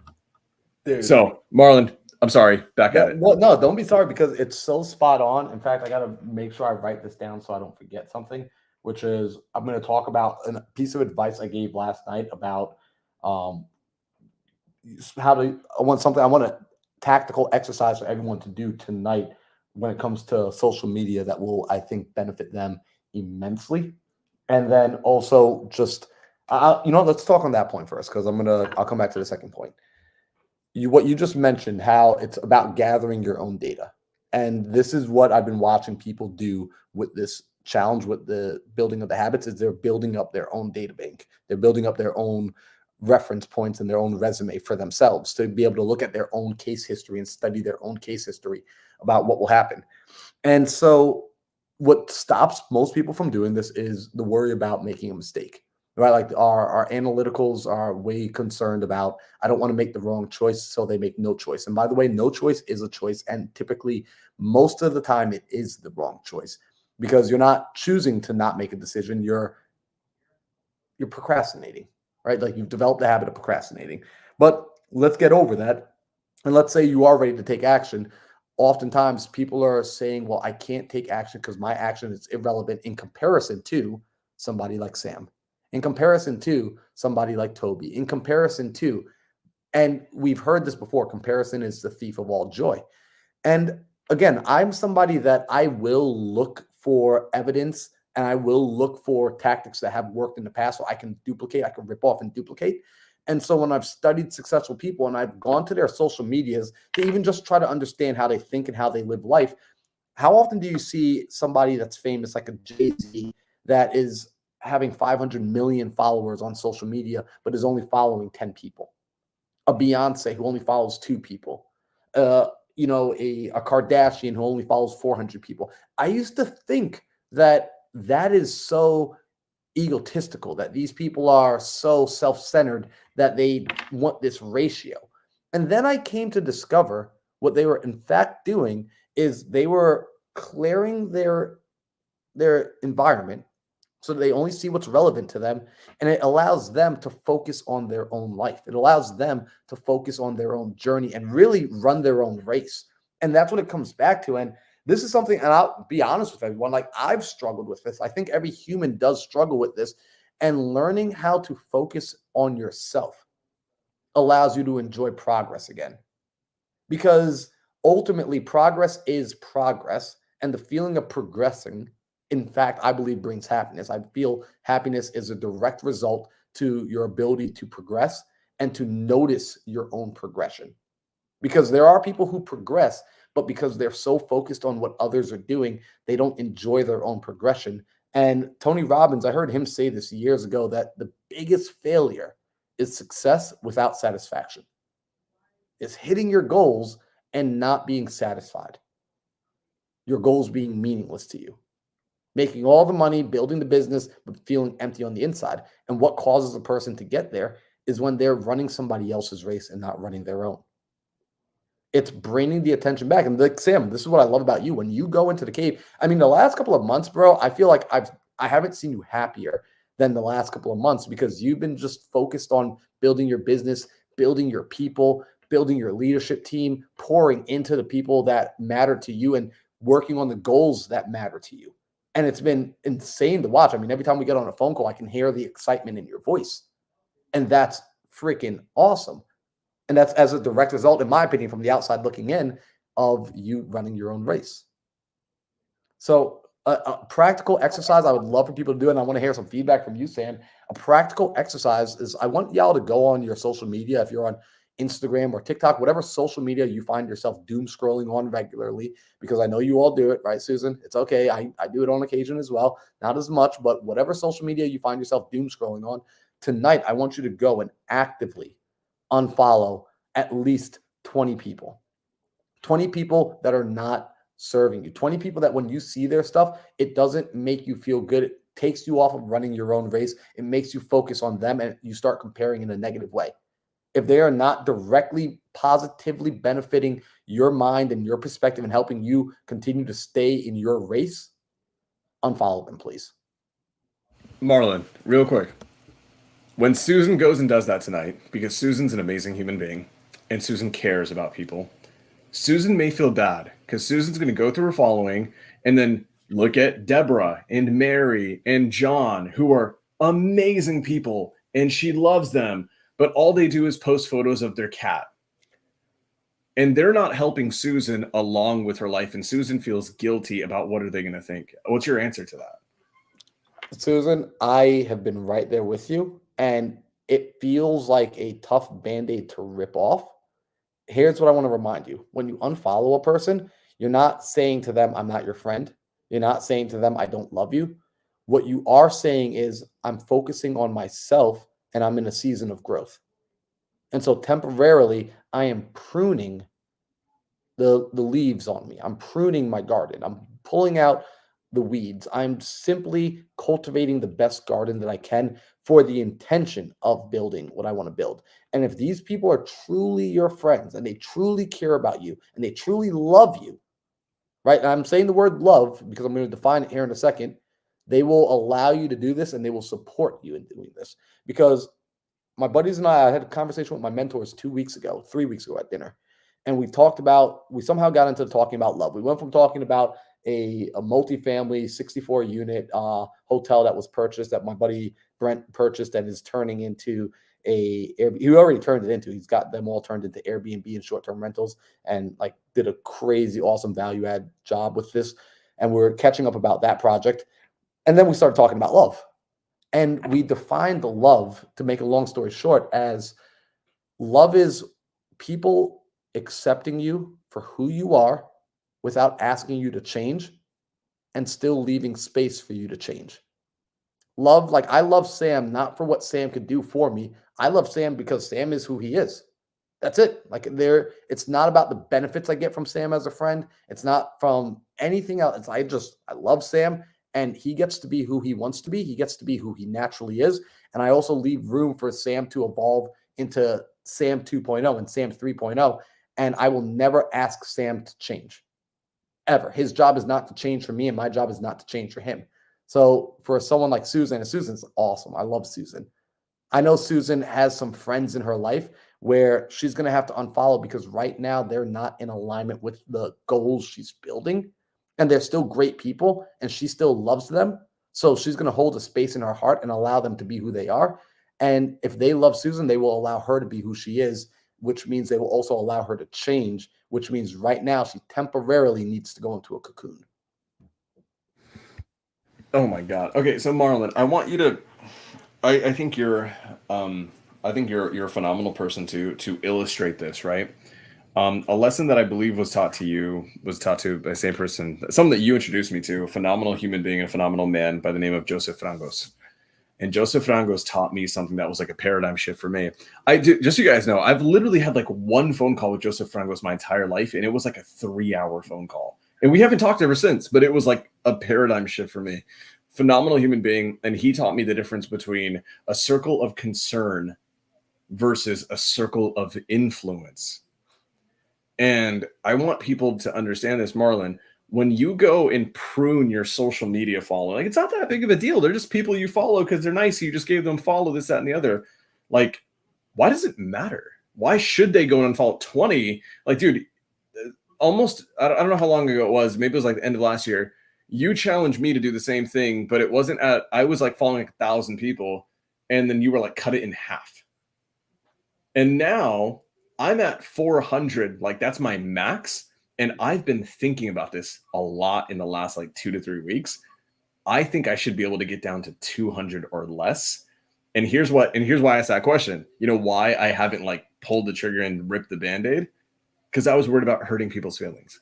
Dude. So, Marlon, I'm sorry, back at it. Well, no, don't be sorry because it's so spot on. In fact, I got to make sure I write this down so I don't forget something, which is I'm going to talk about a piece of advice I gave last night about I want a tactical exercise for everyone to do tonight when it comes to social media that will, I think, benefit them immensely. And then also just, let's talk on that point first because I'll come back to the second point. What you just mentioned, how it's about gathering your own data. And this is what I've been watching people do with this challenge with the building of the habits is they're building up their own data bank. They're building up their own reference points and their own resume for themselves to be able to look at their own case history and study their own case history about what will happen. And so what stops most people from doing this is the worry about making a mistake. Right, like our analyticals are way concerned about, I don't want to make the wrong choice, so they make no choice. And by the way, no choice is a choice. And typically, most of the time, it is the wrong choice because you're not choosing to not make a decision. You're procrastinating, right? Like you've developed the habit of procrastinating. But let's get over that. And let's say you are ready to take action. Oftentimes, people are saying, well, I can't take action because my action is irrelevant in comparison to somebody like Sam. In comparison to somebody like Toby, in comparison to, and we've heard this before, comparison is the thief of all joy. And again, I'm somebody that I will look for evidence and I will look for tactics that have worked in the past so I can duplicate, I can rip off and duplicate. And so when I've studied successful people and I've gone to their social medias to even just try to understand how they think and how they live life, how often do you see somebody that's famous like a Jay-Z that is having 500 million followers on social media, but is only following 10 people, a Beyonce who only follows 2 people, a Kardashian who only follows 400 people. I used to think that is so egotistical, that these people are so self-centered that they want this ratio. And then I came to discover what they were in fact doing is they were clearing their environment so they only see what's relevant to them, and it allows them to focus on their own life. It allows them to focus on their own journey and really run their own race. And that's what it comes back to. And this is something, and I'll be honest with everyone, like I've struggled with this. I think every human does struggle with this. And learning how to focus on yourself allows you to enjoy progress again. Because ultimately, progress is progress. And the feeling of progressing, in fact, I believe brings happiness. I feel happiness is a direct result to your ability to progress and to notice your own progression. Because there are people who progress, but because they're so focused on what others are doing, they don't enjoy their own progression. And Tony Robbins, I heard him say this years ago, that the biggest failure is success without satisfaction. It's hitting your goals and not being satisfied. Your goals being meaningless to you. Making all the money, building the business, but feeling empty on the inside. And what causes a person to get there is when they're running somebody else's race and not running their own. It's bringing the attention back. And like Sam, this is what I love about you. When you go into the cave, I mean, the last couple of months, bro, I feel like I haven't seen you happier than the last couple of months because you've been just focused on building your business, building your people, building your leadership team, pouring into the people that matter to you and working on the goals that matter to you. And it's been insane to watch. I mean, every time we get on a phone call, I can hear the excitement in your voice. And that's freaking awesome. And that's as a direct result, in my opinion, from the outside looking in, of you running your own race. So a practical exercise I would love for people to do, and I want to hear some feedback from you, Sam. A practical exercise is I want y'all to go on your social media, if you're on Instagram or TikTok, whatever social media you find yourself doom scrolling on regularly, because I know you all do it, right, Susan? It's okay. I do it on occasion as well. Not as much, but whatever social media you find yourself doom scrolling on, tonight I want you to go and actively unfollow at least 20 people. 20 people that are not serving you. 20 people that when you see their stuff, it doesn't make you feel good takes you off of running your own race. It makes you focus on them and you start comparing in a negative way. If they are not directly positively benefiting your mind and your perspective and helping you continue to stay in your race, unfollow them, please. Marlon, real quick. When Susan goes and does that tonight, because Susan's an amazing human being and Susan cares about people, Susan may feel bad because Susan's going to go through her following and then look at Deborah and Mary and John, who are amazing people, and she loves them, but all they do is post photos of their cat. And they're not helping Susan along with her life, and Susan feels guilty about what are they going to think. What's your answer to that? Susan, I have been right there with you, and it feels like a tough band-aid to rip off. Here's what I want to remind you. When you unfollow a person, you're not saying to them, I'm not your friend. You're not saying to them, I don't love you. What you are saying is, I'm focusing on myself and I'm in a season of growth. And so temporarily, I am pruning the leaves on me. I'm pruning my garden. I'm pulling out the weeds. I'm simply cultivating the best garden that I can for the intention of building what I want to build. And if these people are truly your friends and they truly care about you and they truly love you, right? And I'm saying the word love because I'm going to define it here in a second. They will allow you to do this and they will support you in doing this. Because my buddies and I had a conversation with my mentors 3 weeks ago at dinner. And we somehow got into talking about love. We went from talking about a multifamily 64 unit hotel that was purchased that my buddy Brent purchased and is turning into he already turned it into. He's got them all turned into Airbnb and short-term rentals and like did a crazy awesome value add job with this. And we're catching up about that project. And then we started talking about love. And we defined the love, to make a long story short, as love is people accepting you for who you are without asking you to change and still leaving space for you to change. Love, like I love Sam, not for what Sam could do for me. I love Sam because Sam is who he is. That's it. Like it's not about the benefits I get from Sam as a friend. It's not from anything else. I love Sam and he gets to be who he wants to be. He gets to be who he naturally is. And I also leave room for Sam to evolve into Sam 2.0 and Sam 3.0. And I will never ask Sam to change ever. His job is not to change for me and my job is not to change for him. So for someone like Susan, and Susan's awesome. I love Susan. I know Susan has some friends in her life where she's going to have to unfollow because right now they're not in alignment with the goals she's building. And they're still great people and she still loves them. So she's going to hold a space in her heart and allow them to be who they are. And if they love Susan, they will allow her to be who she is, which means they will also allow her to change, which means right now she temporarily needs to go into a cocoon. Oh my God. Okay, so Marlon, I want you to. I think you're you're a phenomenal person to illustrate this, right? A lesson that I believe was taught to the same person, something that you introduced me to, a phenomenal human being, a phenomenal man by the name of Joseph Frangos. And Joseph Frangos taught me something that was like a paradigm shift for me. Just so you guys know, I've literally had like one phone call with Joseph Frangos my entire life, and it was like a 3-hour phone call. And we haven't talked ever since, but it was like a paradigm shift for me. Phenomenal human being. And he taught me the difference between a circle of concern versus a circle of influence. And I want people to understand this, Marlon. When you go and prune your social media following, like it's not that big of a deal. They're just people you follow because they're nice. You just gave them follow, this, that, and the other. Like, why does it matter? Why should they go and unfollow 20? Like, dude, almost, I don't know how long ago it was. Maybe it was like the end of last year. You challenged me to do the same thing, but it wasn't I was like following like 1,000 people. And then you were like, cut it in half. And now I'm at 400. Like, that's my max. And I've been thinking about this a lot in the last like 2 to 3 weeks. I think I should be able to get down to 200 or less. And here's why I asked that question. You know why I haven't like pulled the trigger and ripped the Band-Aid? Because I was worried about hurting people's feelings.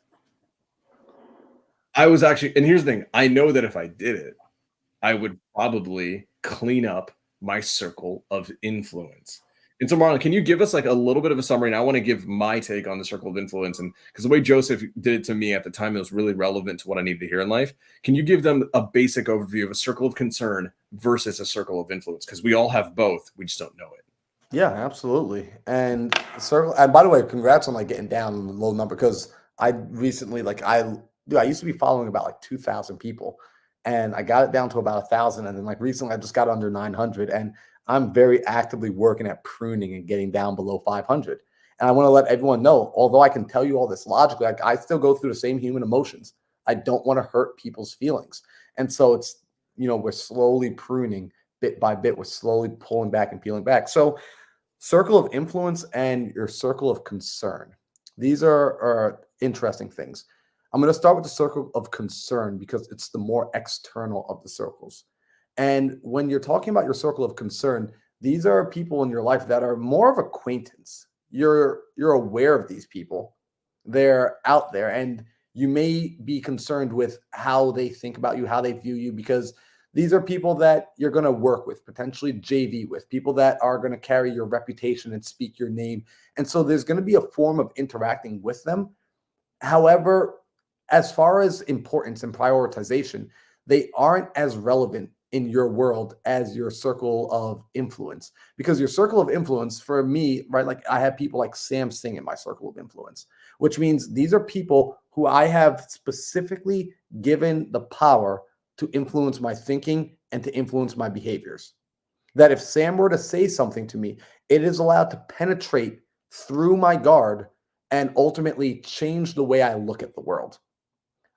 I was actually, and here's the thing. I know that if I did it, I would probably clean up my circle of influence. And so, Marlon, can you give us like a little bit of a summary? And I want to give my take on the circle of influence, and because the way Joseph did it to me at the time, it was really relevant to what I needed to hear in life. Can you give them a basic overview of a circle of concern versus a circle of influence? Because we all have both, we just don't know it. Yeah, absolutely. And circle. And by the way, congrats on like getting down on the low number because I recently I used to be following about like 2,000 people, and I got it down to about 1,000, and then like recently I just got under 900, and I'm very actively working at pruning and getting down below 500. And I want to let everyone know, although I can tell you all this logically, like I still go through the same human emotions. I don't want to hurt people's feelings, and so it's we're slowly pruning bit by bit. We're slowly pulling back and peeling back. So circle of influence and your circle of concern. These are interesting things. I'm going to start with the circle of concern because it's the more external of the circles. And when you're talking about your circle of concern, these are people in your life that are more of acquaintance. You're aware of these people. They're out there and you may be concerned with how they think about you, how they view you, because these are people that you're going to work with, potentially JV with, people that are going to carry your reputation and speak your name. And so there's going to be a form of interacting with them. However, as far as importance and prioritization, they aren't as relevant in your world as your circle of influence. Because your circle of influence, for me, right, like I have people like Sam Singh in my circle of influence, which means these are people who I have specifically given the power to influence my thinking and to influence my behaviors. That if Sam were to say something to me, it is allowed to penetrate through my guard and ultimately change the way I look at the world.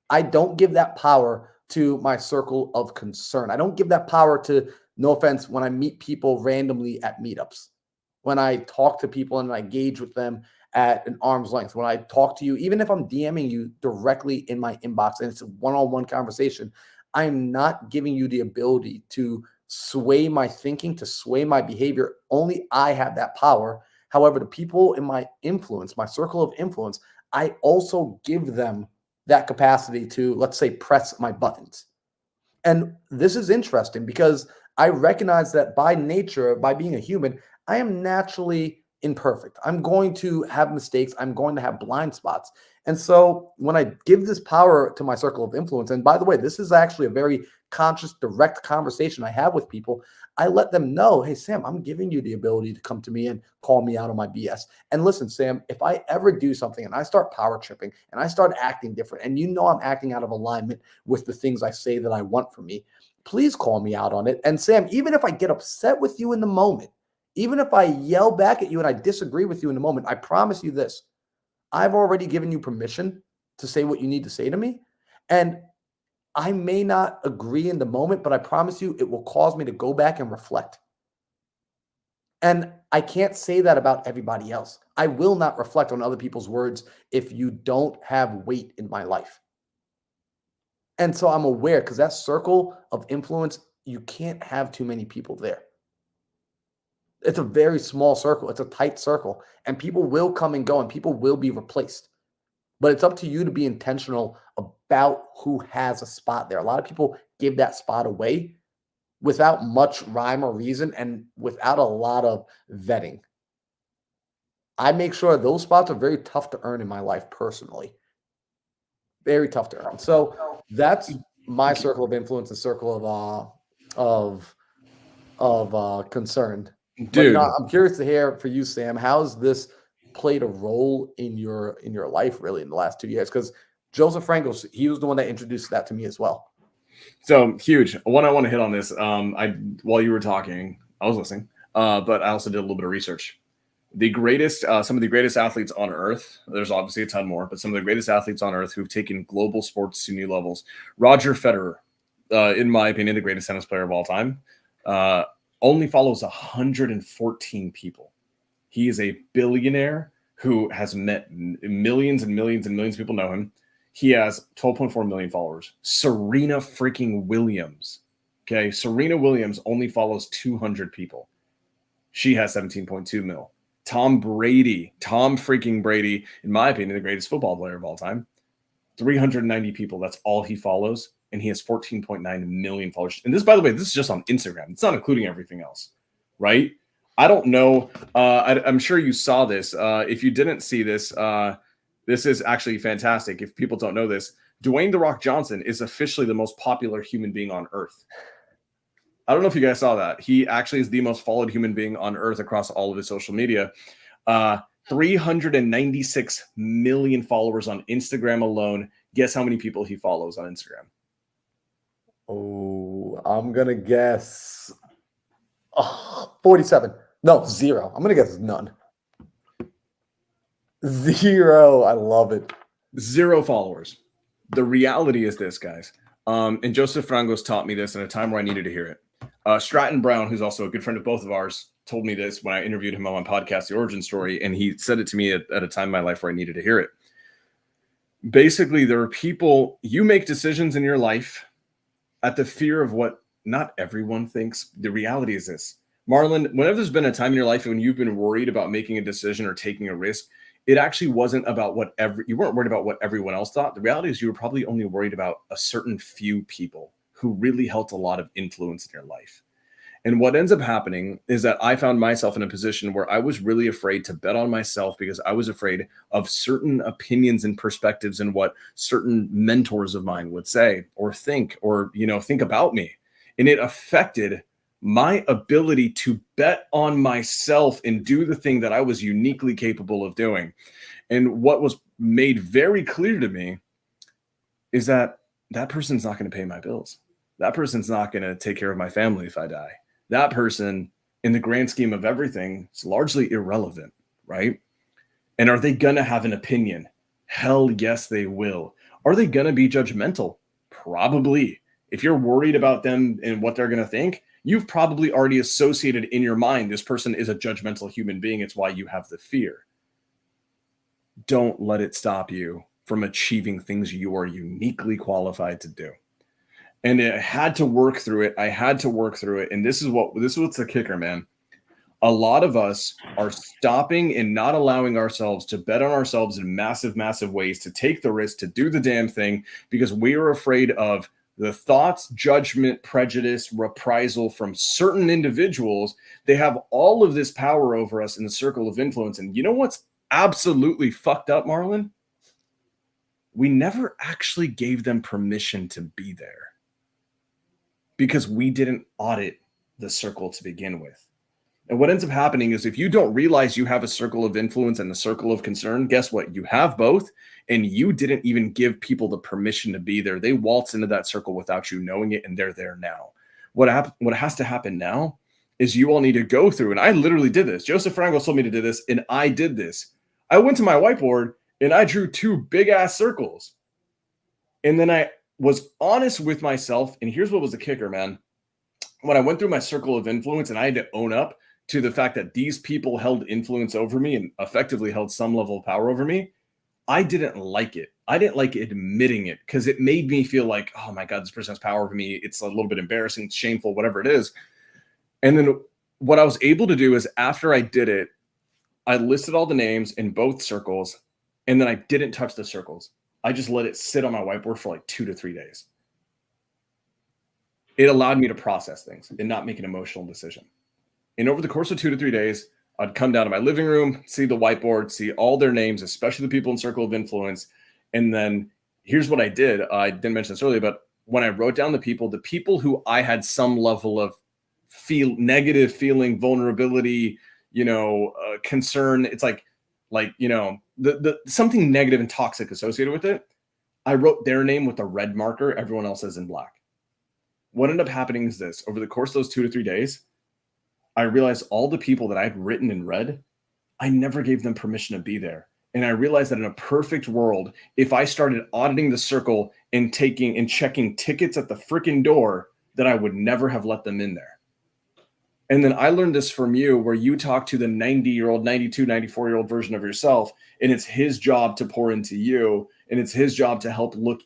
I don't give that power to my circle of concern. I don't give that power to, no offense, when I meet people randomly at meetups, when I talk to people and I engage with them at an arm's length, when I talk to you, even if I'm DMing you directly in my inbox and it's a one-on-one conversation, I am not giving you the ability to sway my thinking, to sway my behavior. Only I have that power. However, the people in my influence, my circle of influence, I also give them that capacity to, let's say, press my buttons. And this is interesting because I recognize that by nature, by being a human, I am naturally imperfect. I'm going to have mistakes. I'm going to have blind spots. And so when I give this power to my circle of influence, and by the way, this is actually a very conscious, direct conversation I have with people, I let them know, hey, Sam, I'm giving you the ability to come to me and call me out on my BS. And listen, Sam, if I ever do something and I start power tripping and I start acting different, and I'm acting out of alignment with the things I say that I want from me, please call me out on it. And Sam, even if I get upset with you in the moment, even if I yell back at you and I disagree with you in the moment, I promise you this. I've already given you permission to say what you need to say to me. And I may not agree in the moment, but I promise you it will cause me to go back and reflect. And I can't say that about everybody else. I will not reflect on other people's words if you don't have weight in my life. And so I'm aware because that circle of influence, you can't have too many people there. It's a very small circle. It's a tight circle. And people will come and go and people will be replaced. But it's up to you to be intentional about who has a spot there. A lot of people give that spot away without much rhyme or reason and without a lot of vetting. I make sure those spots are very tough to earn in my life personally. Very tough to earn. So that's my circle of influence, the circle of concern. Dude, But I'm curious to hear for you, Sam. How's this played a role in your life really in the last 2 years? Because Joseph Franco, he was the one that introduced that to me as well. So huge. One, I want to hit on this. While you were talking, I was listening, but I also did a little bit of research. The greatest, some of the greatest athletes on earth. There's obviously a ton more, but some of the greatest athletes on earth who've taken global sports to new levels. Roger Federer, in my opinion, the greatest tennis player of all time, only follows 114 people. He is a billionaire who has met millions and millions and millions of people know him. He has 12.4 million followers. Serena freaking Williams. Okay. Serena Williams only follows 200 people. She has 17.2 mil. Tom freaking Brady, in my opinion, the greatest football player of all time, 390 people. That's all he follows. And he has 14.9 million followers. And this, by the way, this is just on Instagram. It's not including everything else, right? I don't know. I'm sure you saw this. If you didn't see this, this is actually fantastic. If people don't know this, Dwayne The Rock Johnson is officially the most popular human being on Earth. I don't know if you guys saw that. He actually is the most followed human being on Earth across all of his social media. 396 million followers on Instagram alone. Guess how many people he follows on Instagram? Oh, I'm gonna guess 47. No, 0. I'm gonna guess none. 0. I love it. 0 followers. The reality is this, guys. And Joseph Frangos taught me this in a time where I needed to hear it. Stratton Brown, who's also a good friend of both of ours, told me this when I interviewed him on my podcast, The Origin Story, and he said it to me at a time in my life where I needed to hear it. Basically, there are people, you make decisions in your life at the fear of what not everyone thinks. The reality is this. Marlon, whenever there's been a time in your life when you've been worried about making a decision or taking a risk, it actually wasn't about you weren't worried about what everyone else thought. The reality is you were probably only worried about a certain few people who really held a lot of influence in your life. And what ends up happening is that I found myself in a position where I was really afraid to bet on myself because I was afraid of certain opinions and perspectives and what certain mentors of mine would say or think about me. And it affected my ability to bet on myself and do the thing that I was uniquely capable of doing. And what was made very clear to me is that person's not going to pay my bills. That person's not going to take care of my family if I die. That person, in the grand scheme of everything, is largely irrelevant, right? And are they going to have an opinion? Hell yes, they will. Are they going to be judgmental? Probably. If you're worried about them and what they're going to think, you've probably already associated in your mind this person is a judgmental human being. It's why you have the fear. Don't let it stop you from achieving things you are uniquely qualified to do. And I had to work through it. And this is what's the kicker, man. A lot of us are stopping and not allowing ourselves to bet on ourselves in massive, massive ways, to take the risk, to do the damn thing, because we are afraid of the thoughts, judgment, prejudice, reprisal from certain individuals. They have all of this power over us in the circle of influence. And you know what's absolutely fucked up, Marlon? We never actually gave them permission to be there because we didn't audit the circle to begin with. And what ends up happening is if you don't realize you have a circle of influence and a circle of concern, guess what? You have both, and you didn't even give people the permission to be there. They waltz into that circle without you knowing it, and they're there now. What has to happen now is you all need to go through, and I literally did this. Joseph Frangos told me to do this, and I did this. I went to my whiteboard, and I drew 2 big-ass circles. And then I was honest with myself, and here's what was the kicker, man. When I went through my circle of influence and I had to own up to the fact that these people held influence over me and effectively held some level of power over me, I didn't like it. I didn't like admitting it because it made me feel like, oh my God, this person has power over me. It's a little bit embarrassing, shameful, whatever it is. And then what I was able to do is after I did it, I listed all the names in both circles, and then I didn't touch the circles. I just let it sit on my whiteboard for like 2 to 3 days. It allowed me to process things and not make an emotional decision. And over the course of 2 to 3 days, I'd come down to my living room, see the whiteboard, see all their names, especially the people in circle of influence. And then here's what I did. I didn't mention this earlier, but when I wrote down the people who I had some level of negative feeling, vulnerability, concern, it's like the something negative and toxic associated with it. I wrote their name with a red marker. Everyone else is in black. What ended up happening is this: over the course of those 2 to 3 days, I realized all the people that I'd written in red, I never gave them permission to be there. And I realized that in a perfect world, if I started auditing the circle and checking tickets at the freaking door, that I would never have let them in there. And then I learned this from you, where you talk to the 90-year-old, 92, 94-year-old version of yourself, and it's his job to pour into you, and it's his job to help look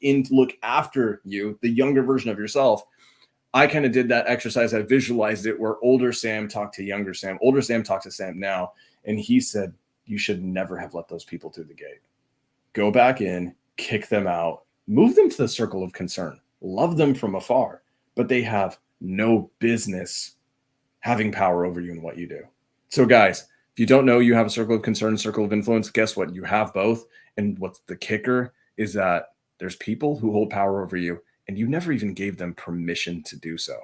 after you, the younger version of yourself. I kind of did that exercise. I visualized it where older Sam talked to younger Sam. Older Sam talks to Sam now, and he said, you should never have let those people through the gate. Go back in, kick them out, move them to the circle of concern, love them from afar, but they have no business having power over you and what you do. So guys, if you don't know you have a circle of concern, circle of influence, guess what? You have both. And what's the kicker is that there's people who hold power over you and you never even gave them permission to do so.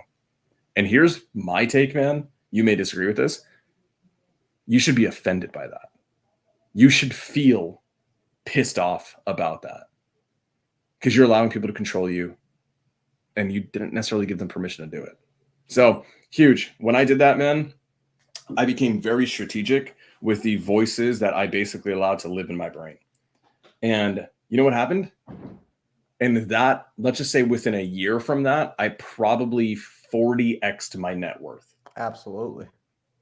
And here's my take, man. You may disagree with this. You should be offended by that. You should feel pissed off about that because you're allowing people to control you and you didn't necessarily give them permission to do it. So huge. When I did that, man, I became very strategic with the voices that I basically allowed to live in my brain. And you know what happened? And that, let's just say within a year from that, I probably 40x'd my net worth. Absolutely.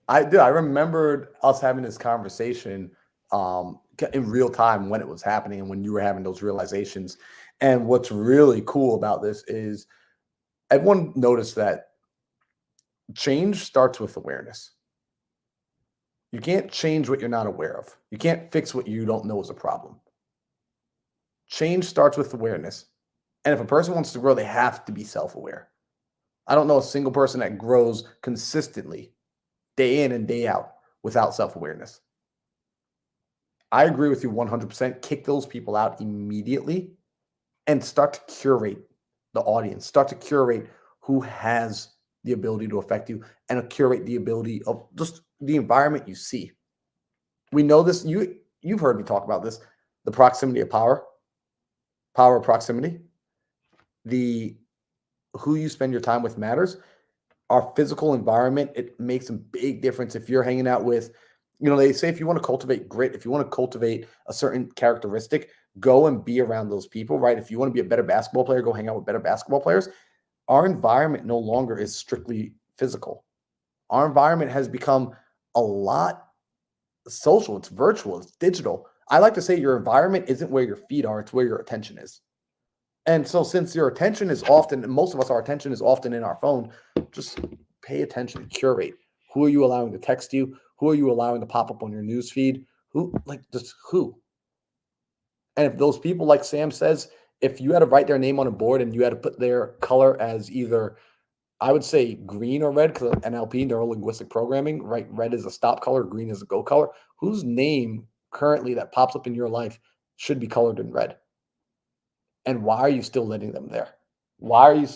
I remembered us having this conversation in real time when it was happening and when you were having those realizations. And what's really cool about this is everyone noticed that change starts with awareness. You can't change what you're not aware of. You can't fix what you don't know is a problem. Change starts with awareness. And if a person wants to grow, they have to be self-aware. I don't know a single person that grows consistently day in and day out without self-awareness. I agree with you 100%. Kick those people out immediately and start to curate the audience. Start to curate who has the ability to affect you and curate the ability of just the environment you see. We know this. You've heard me talk about this. The proximity of power of proximity. The who you spend your time with matters. Our physical environment, it makes a big difference. If you're hanging out with, they say if you want to cultivate grit, if you want to cultivate a certain characteristic, go and be around those people, right? If you want to be a better basketball player, go hang out with better basketball players. Our environment no longer is strictly physical. Our environment has become a lot social. It's virtual. It's digital. I like to say your environment isn't where your feet are. It's where your attention is. And so since your attention is often, most of us, our attention is often in our phone, just pay attention, curate. Who are you allowing to text you? Who are you allowing to pop up on your news feed? Who? And if those people, like Sam says, if you had to write their name on a board and you had to put their color as either, I would say green or red, because NLP, neuro-linguistic programming, right? Red is a stop color, green is a go color. Whose name currently that pops up in your life should be colored in red? And why are you still letting them there? Why do you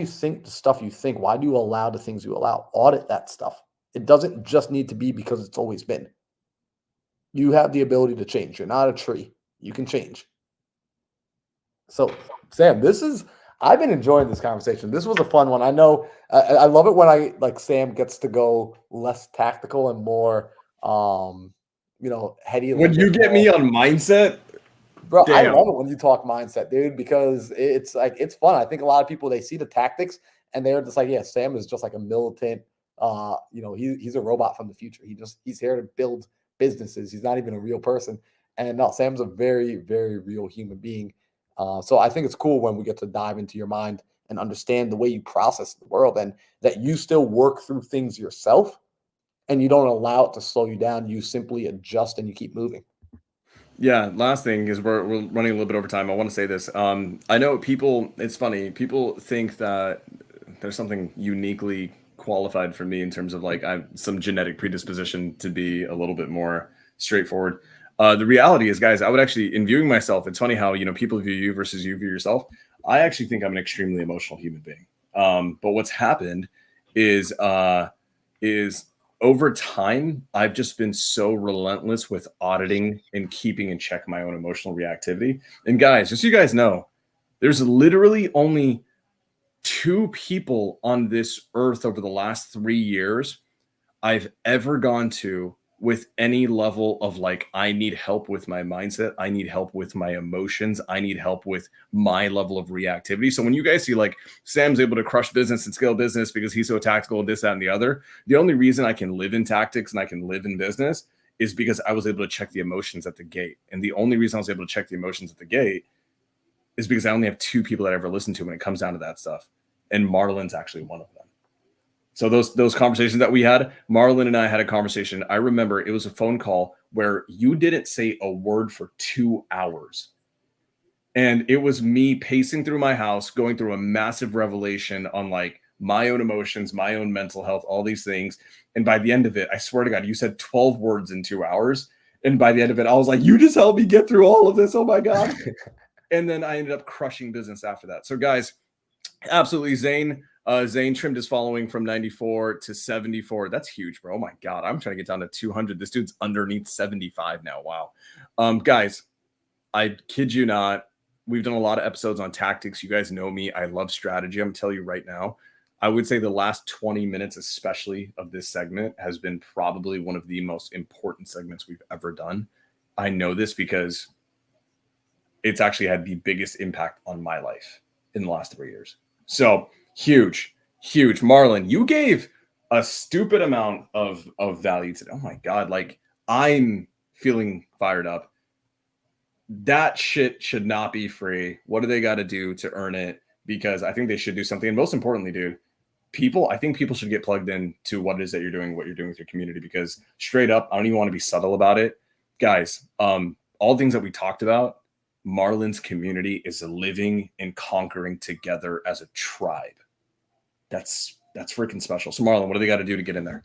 think the stuff you think? Why do you allow the things you allow? Audit that stuff. It doesn't just need to be because it's always been. You have the ability to change. You're not a tree. You can change. So, Sam, I've been enjoying this conversation. This was a fun one. I know I love it when Sam gets to go less tactical and more, heady. When you get me on mindset, bro, damn. I love it when you talk mindset, dude, because it's fun. I think a lot of people, they see the tactics and they're just like, yeah, Sam is just like a militant. He's a robot from the future. He's here to build businesses. He's not even a real person. And no, Sam's a very, very real human being. So I think it's cool when we get to dive into your mind and understand the way you process the world and that you still work through things yourself and you don't allow it to slow you down. You simply adjust and you keep moving. Yeah, last thing is we're running a little bit over time. I want to say this. I know it's funny. People think that there's something uniquely qualified for me in terms of like I have some genetic predisposition to be a little bit more straightforward. The reality is, guys, I would actually, in viewing myself, it's funny how, people view you versus you view yourself. I actually think I'm an extremely emotional human being. But what's happened is over time, I've just been so relentless with auditing and keeping in check my own emotional reactivity. And guys, just so you guys know, there's literally only 2 people on this earth over the last 3 years I've ever gone to with any level of like, I need help with my mindset. I need help with my emotions. I need help with my level of reactivity. So when you guys see like Sam's able to crush business and scale business because he's so tactical and this, that, and the other, the only reason I can live in tactics and I can live in business is because I was able to check the emotions at the gate. And the only reason I was able to check the emotions at the gate is because I only have 2 people that I ever listen to when it comes down to that stuff. And Marlon's actually one of them. So those conversations that we had, Marlon and I had a conversation. I remember it was a phone call where you didn't say a word for 2 hours. And it was me pacing through my house, going through a massive revelation on like my own emotions, my own mental health, all these things. And by the end of it, I swear to God, you said 12 words in 2 hours. And by the end of it, I was like, you just helped me get through all of this. Oh my God. And then I ended up crushing business after that. So guys, absolutely, Zane. Zane trimmed his following from 94 to 74. That's huge, bro. Oh my God. I'm trying to get down to 200. This dude's underneath 75 now. Wow. Guys, I kid you not. We've done a lot of episodes on tactics. You guys know me. I love strategy. I'm telling you right now. I would say the last 20 minutes, especially of this segment, has been probably one of the most important segments we've ever done. I know this because it's actually had the biggest impact on my life in the last 3 years. So huge. Marlon, you gave a stupid amount of value today. Oh my God. Like, I'm feeling fired up. That shit should not be free. What do they got to do to earn it? Because I think they should do something. And most importantly, dude, I think people should get plugged in to what it is that you're doing, what you're doing with your community, because straight up, I don't even want to be subtle about it. Guys, all things that we talked about, Marlon's community is living and conquering together as a tribe. That's freaking special. So Marlon, what do they got to do to get in there?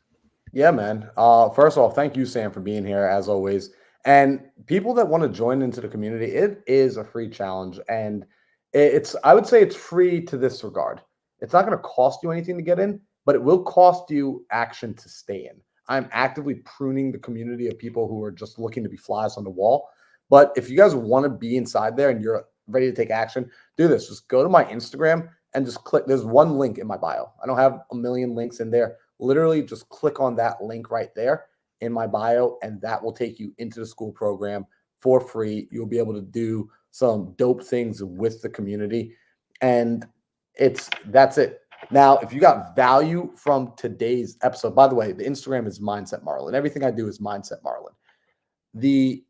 Yeah, man. First of all, thank you, Sam, for being here as always. And people that want to join into the community, it is a free challenge. And I would say it's free to this regard. It's not going to cost you anything to get in, but it will cost you action to stay in. I'm actively pruning the community of people who are just looking to be flies on the wall. But if you guys want to be inside there and you're ready to take action, do this. Just go to my Instagram and just click. There's one link in my bio. I don't have a million links in there. Literally just click on that link right there in my bio, and that will take you into the school program for free. You'll be able to do some dope things with the community. And that's it. Now, if you got value from today's episode, by the way, the Instagram is Mindset Marlon. Everything I do is Mindset Marlon. The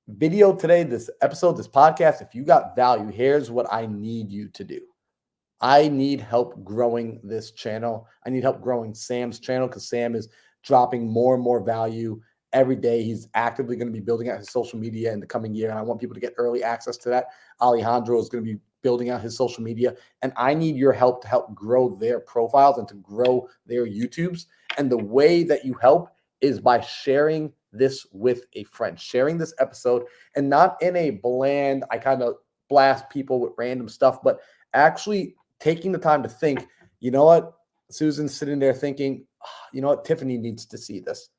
video today, this episode, this podcast, if you got value, here's what I need you to do. I need help growing this channel. I need help growing Sam's channel because Sam is dropping more and more value every day. He's actively going to be building out his social media in the coming year, and I want people to get early access to that. Alejandro is going to be building out his social media, and I need your help to help grow their profiles and to grow their YouTubes. And the way that you help is by sharing this with a friend, sharing this episode, and not in a bland, I kind of blast people with random stuff, but actually taking the time to think, you know what, Susan's sitting there thinking, you know what, Tiffany needs to see this,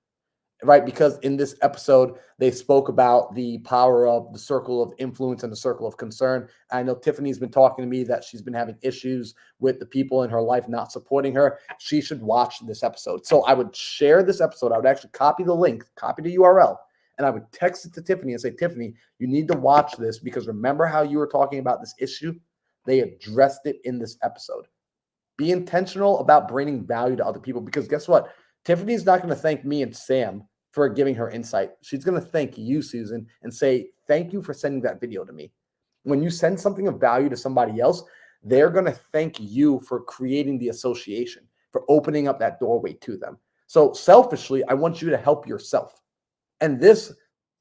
right? Because in this episode, they spoke about the power of the circle of influence and the circle of concern. I know Tiffany's been talking to me that she's been having issues with the people in her life not supporting her. She should watch this episode. So I would share this episode. I would actually copy the link, copy the URL, and I would text it to Tiffany and say, Tiffany, you need to watch this because remember how you were talking about this issue? They addressed it in this episode. Be intentional about bringing value to other people because guess what? Tiffany's not going to thank me and Sam for giving her insight. She's going to thank you, Susan, and say, thank you for sending that video to me. When you send something of value to somebody else, they're going to thank you for creating the association, for opening up that doorway to them. So selfishly, I want you to help yourself. And this,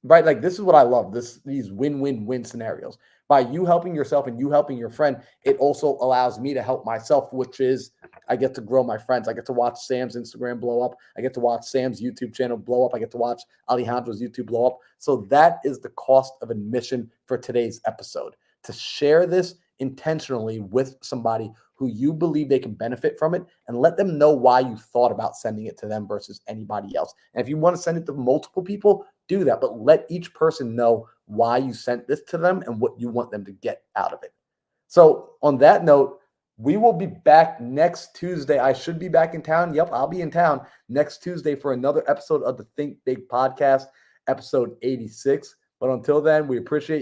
right, like this is what I love, these win-win-win scenarios. By you helping yourself and you helping your friend, it also allows me to help myself, which is I get to grow my friends. I get to watch Sam's Instagram blow up. I get to watch Sam's YouTube channel blow up. I get to watch Alejandro's YouTube blow up. So that is the cost of admission for today's episode, to share this intentionally with somebody who you believe they can benefit from it and let them know why you thought about sending it to them versus anybody else. And if you want to send it to multiple people, do that, but let each person know why you sent this to them and what you want them to get out of it. So on that note, we will be back next Tuesday. I should be back in town. Yep, I'll be in town next Tuesday for another episode of the Think Big podcast, episode 86. But until then, we appreciate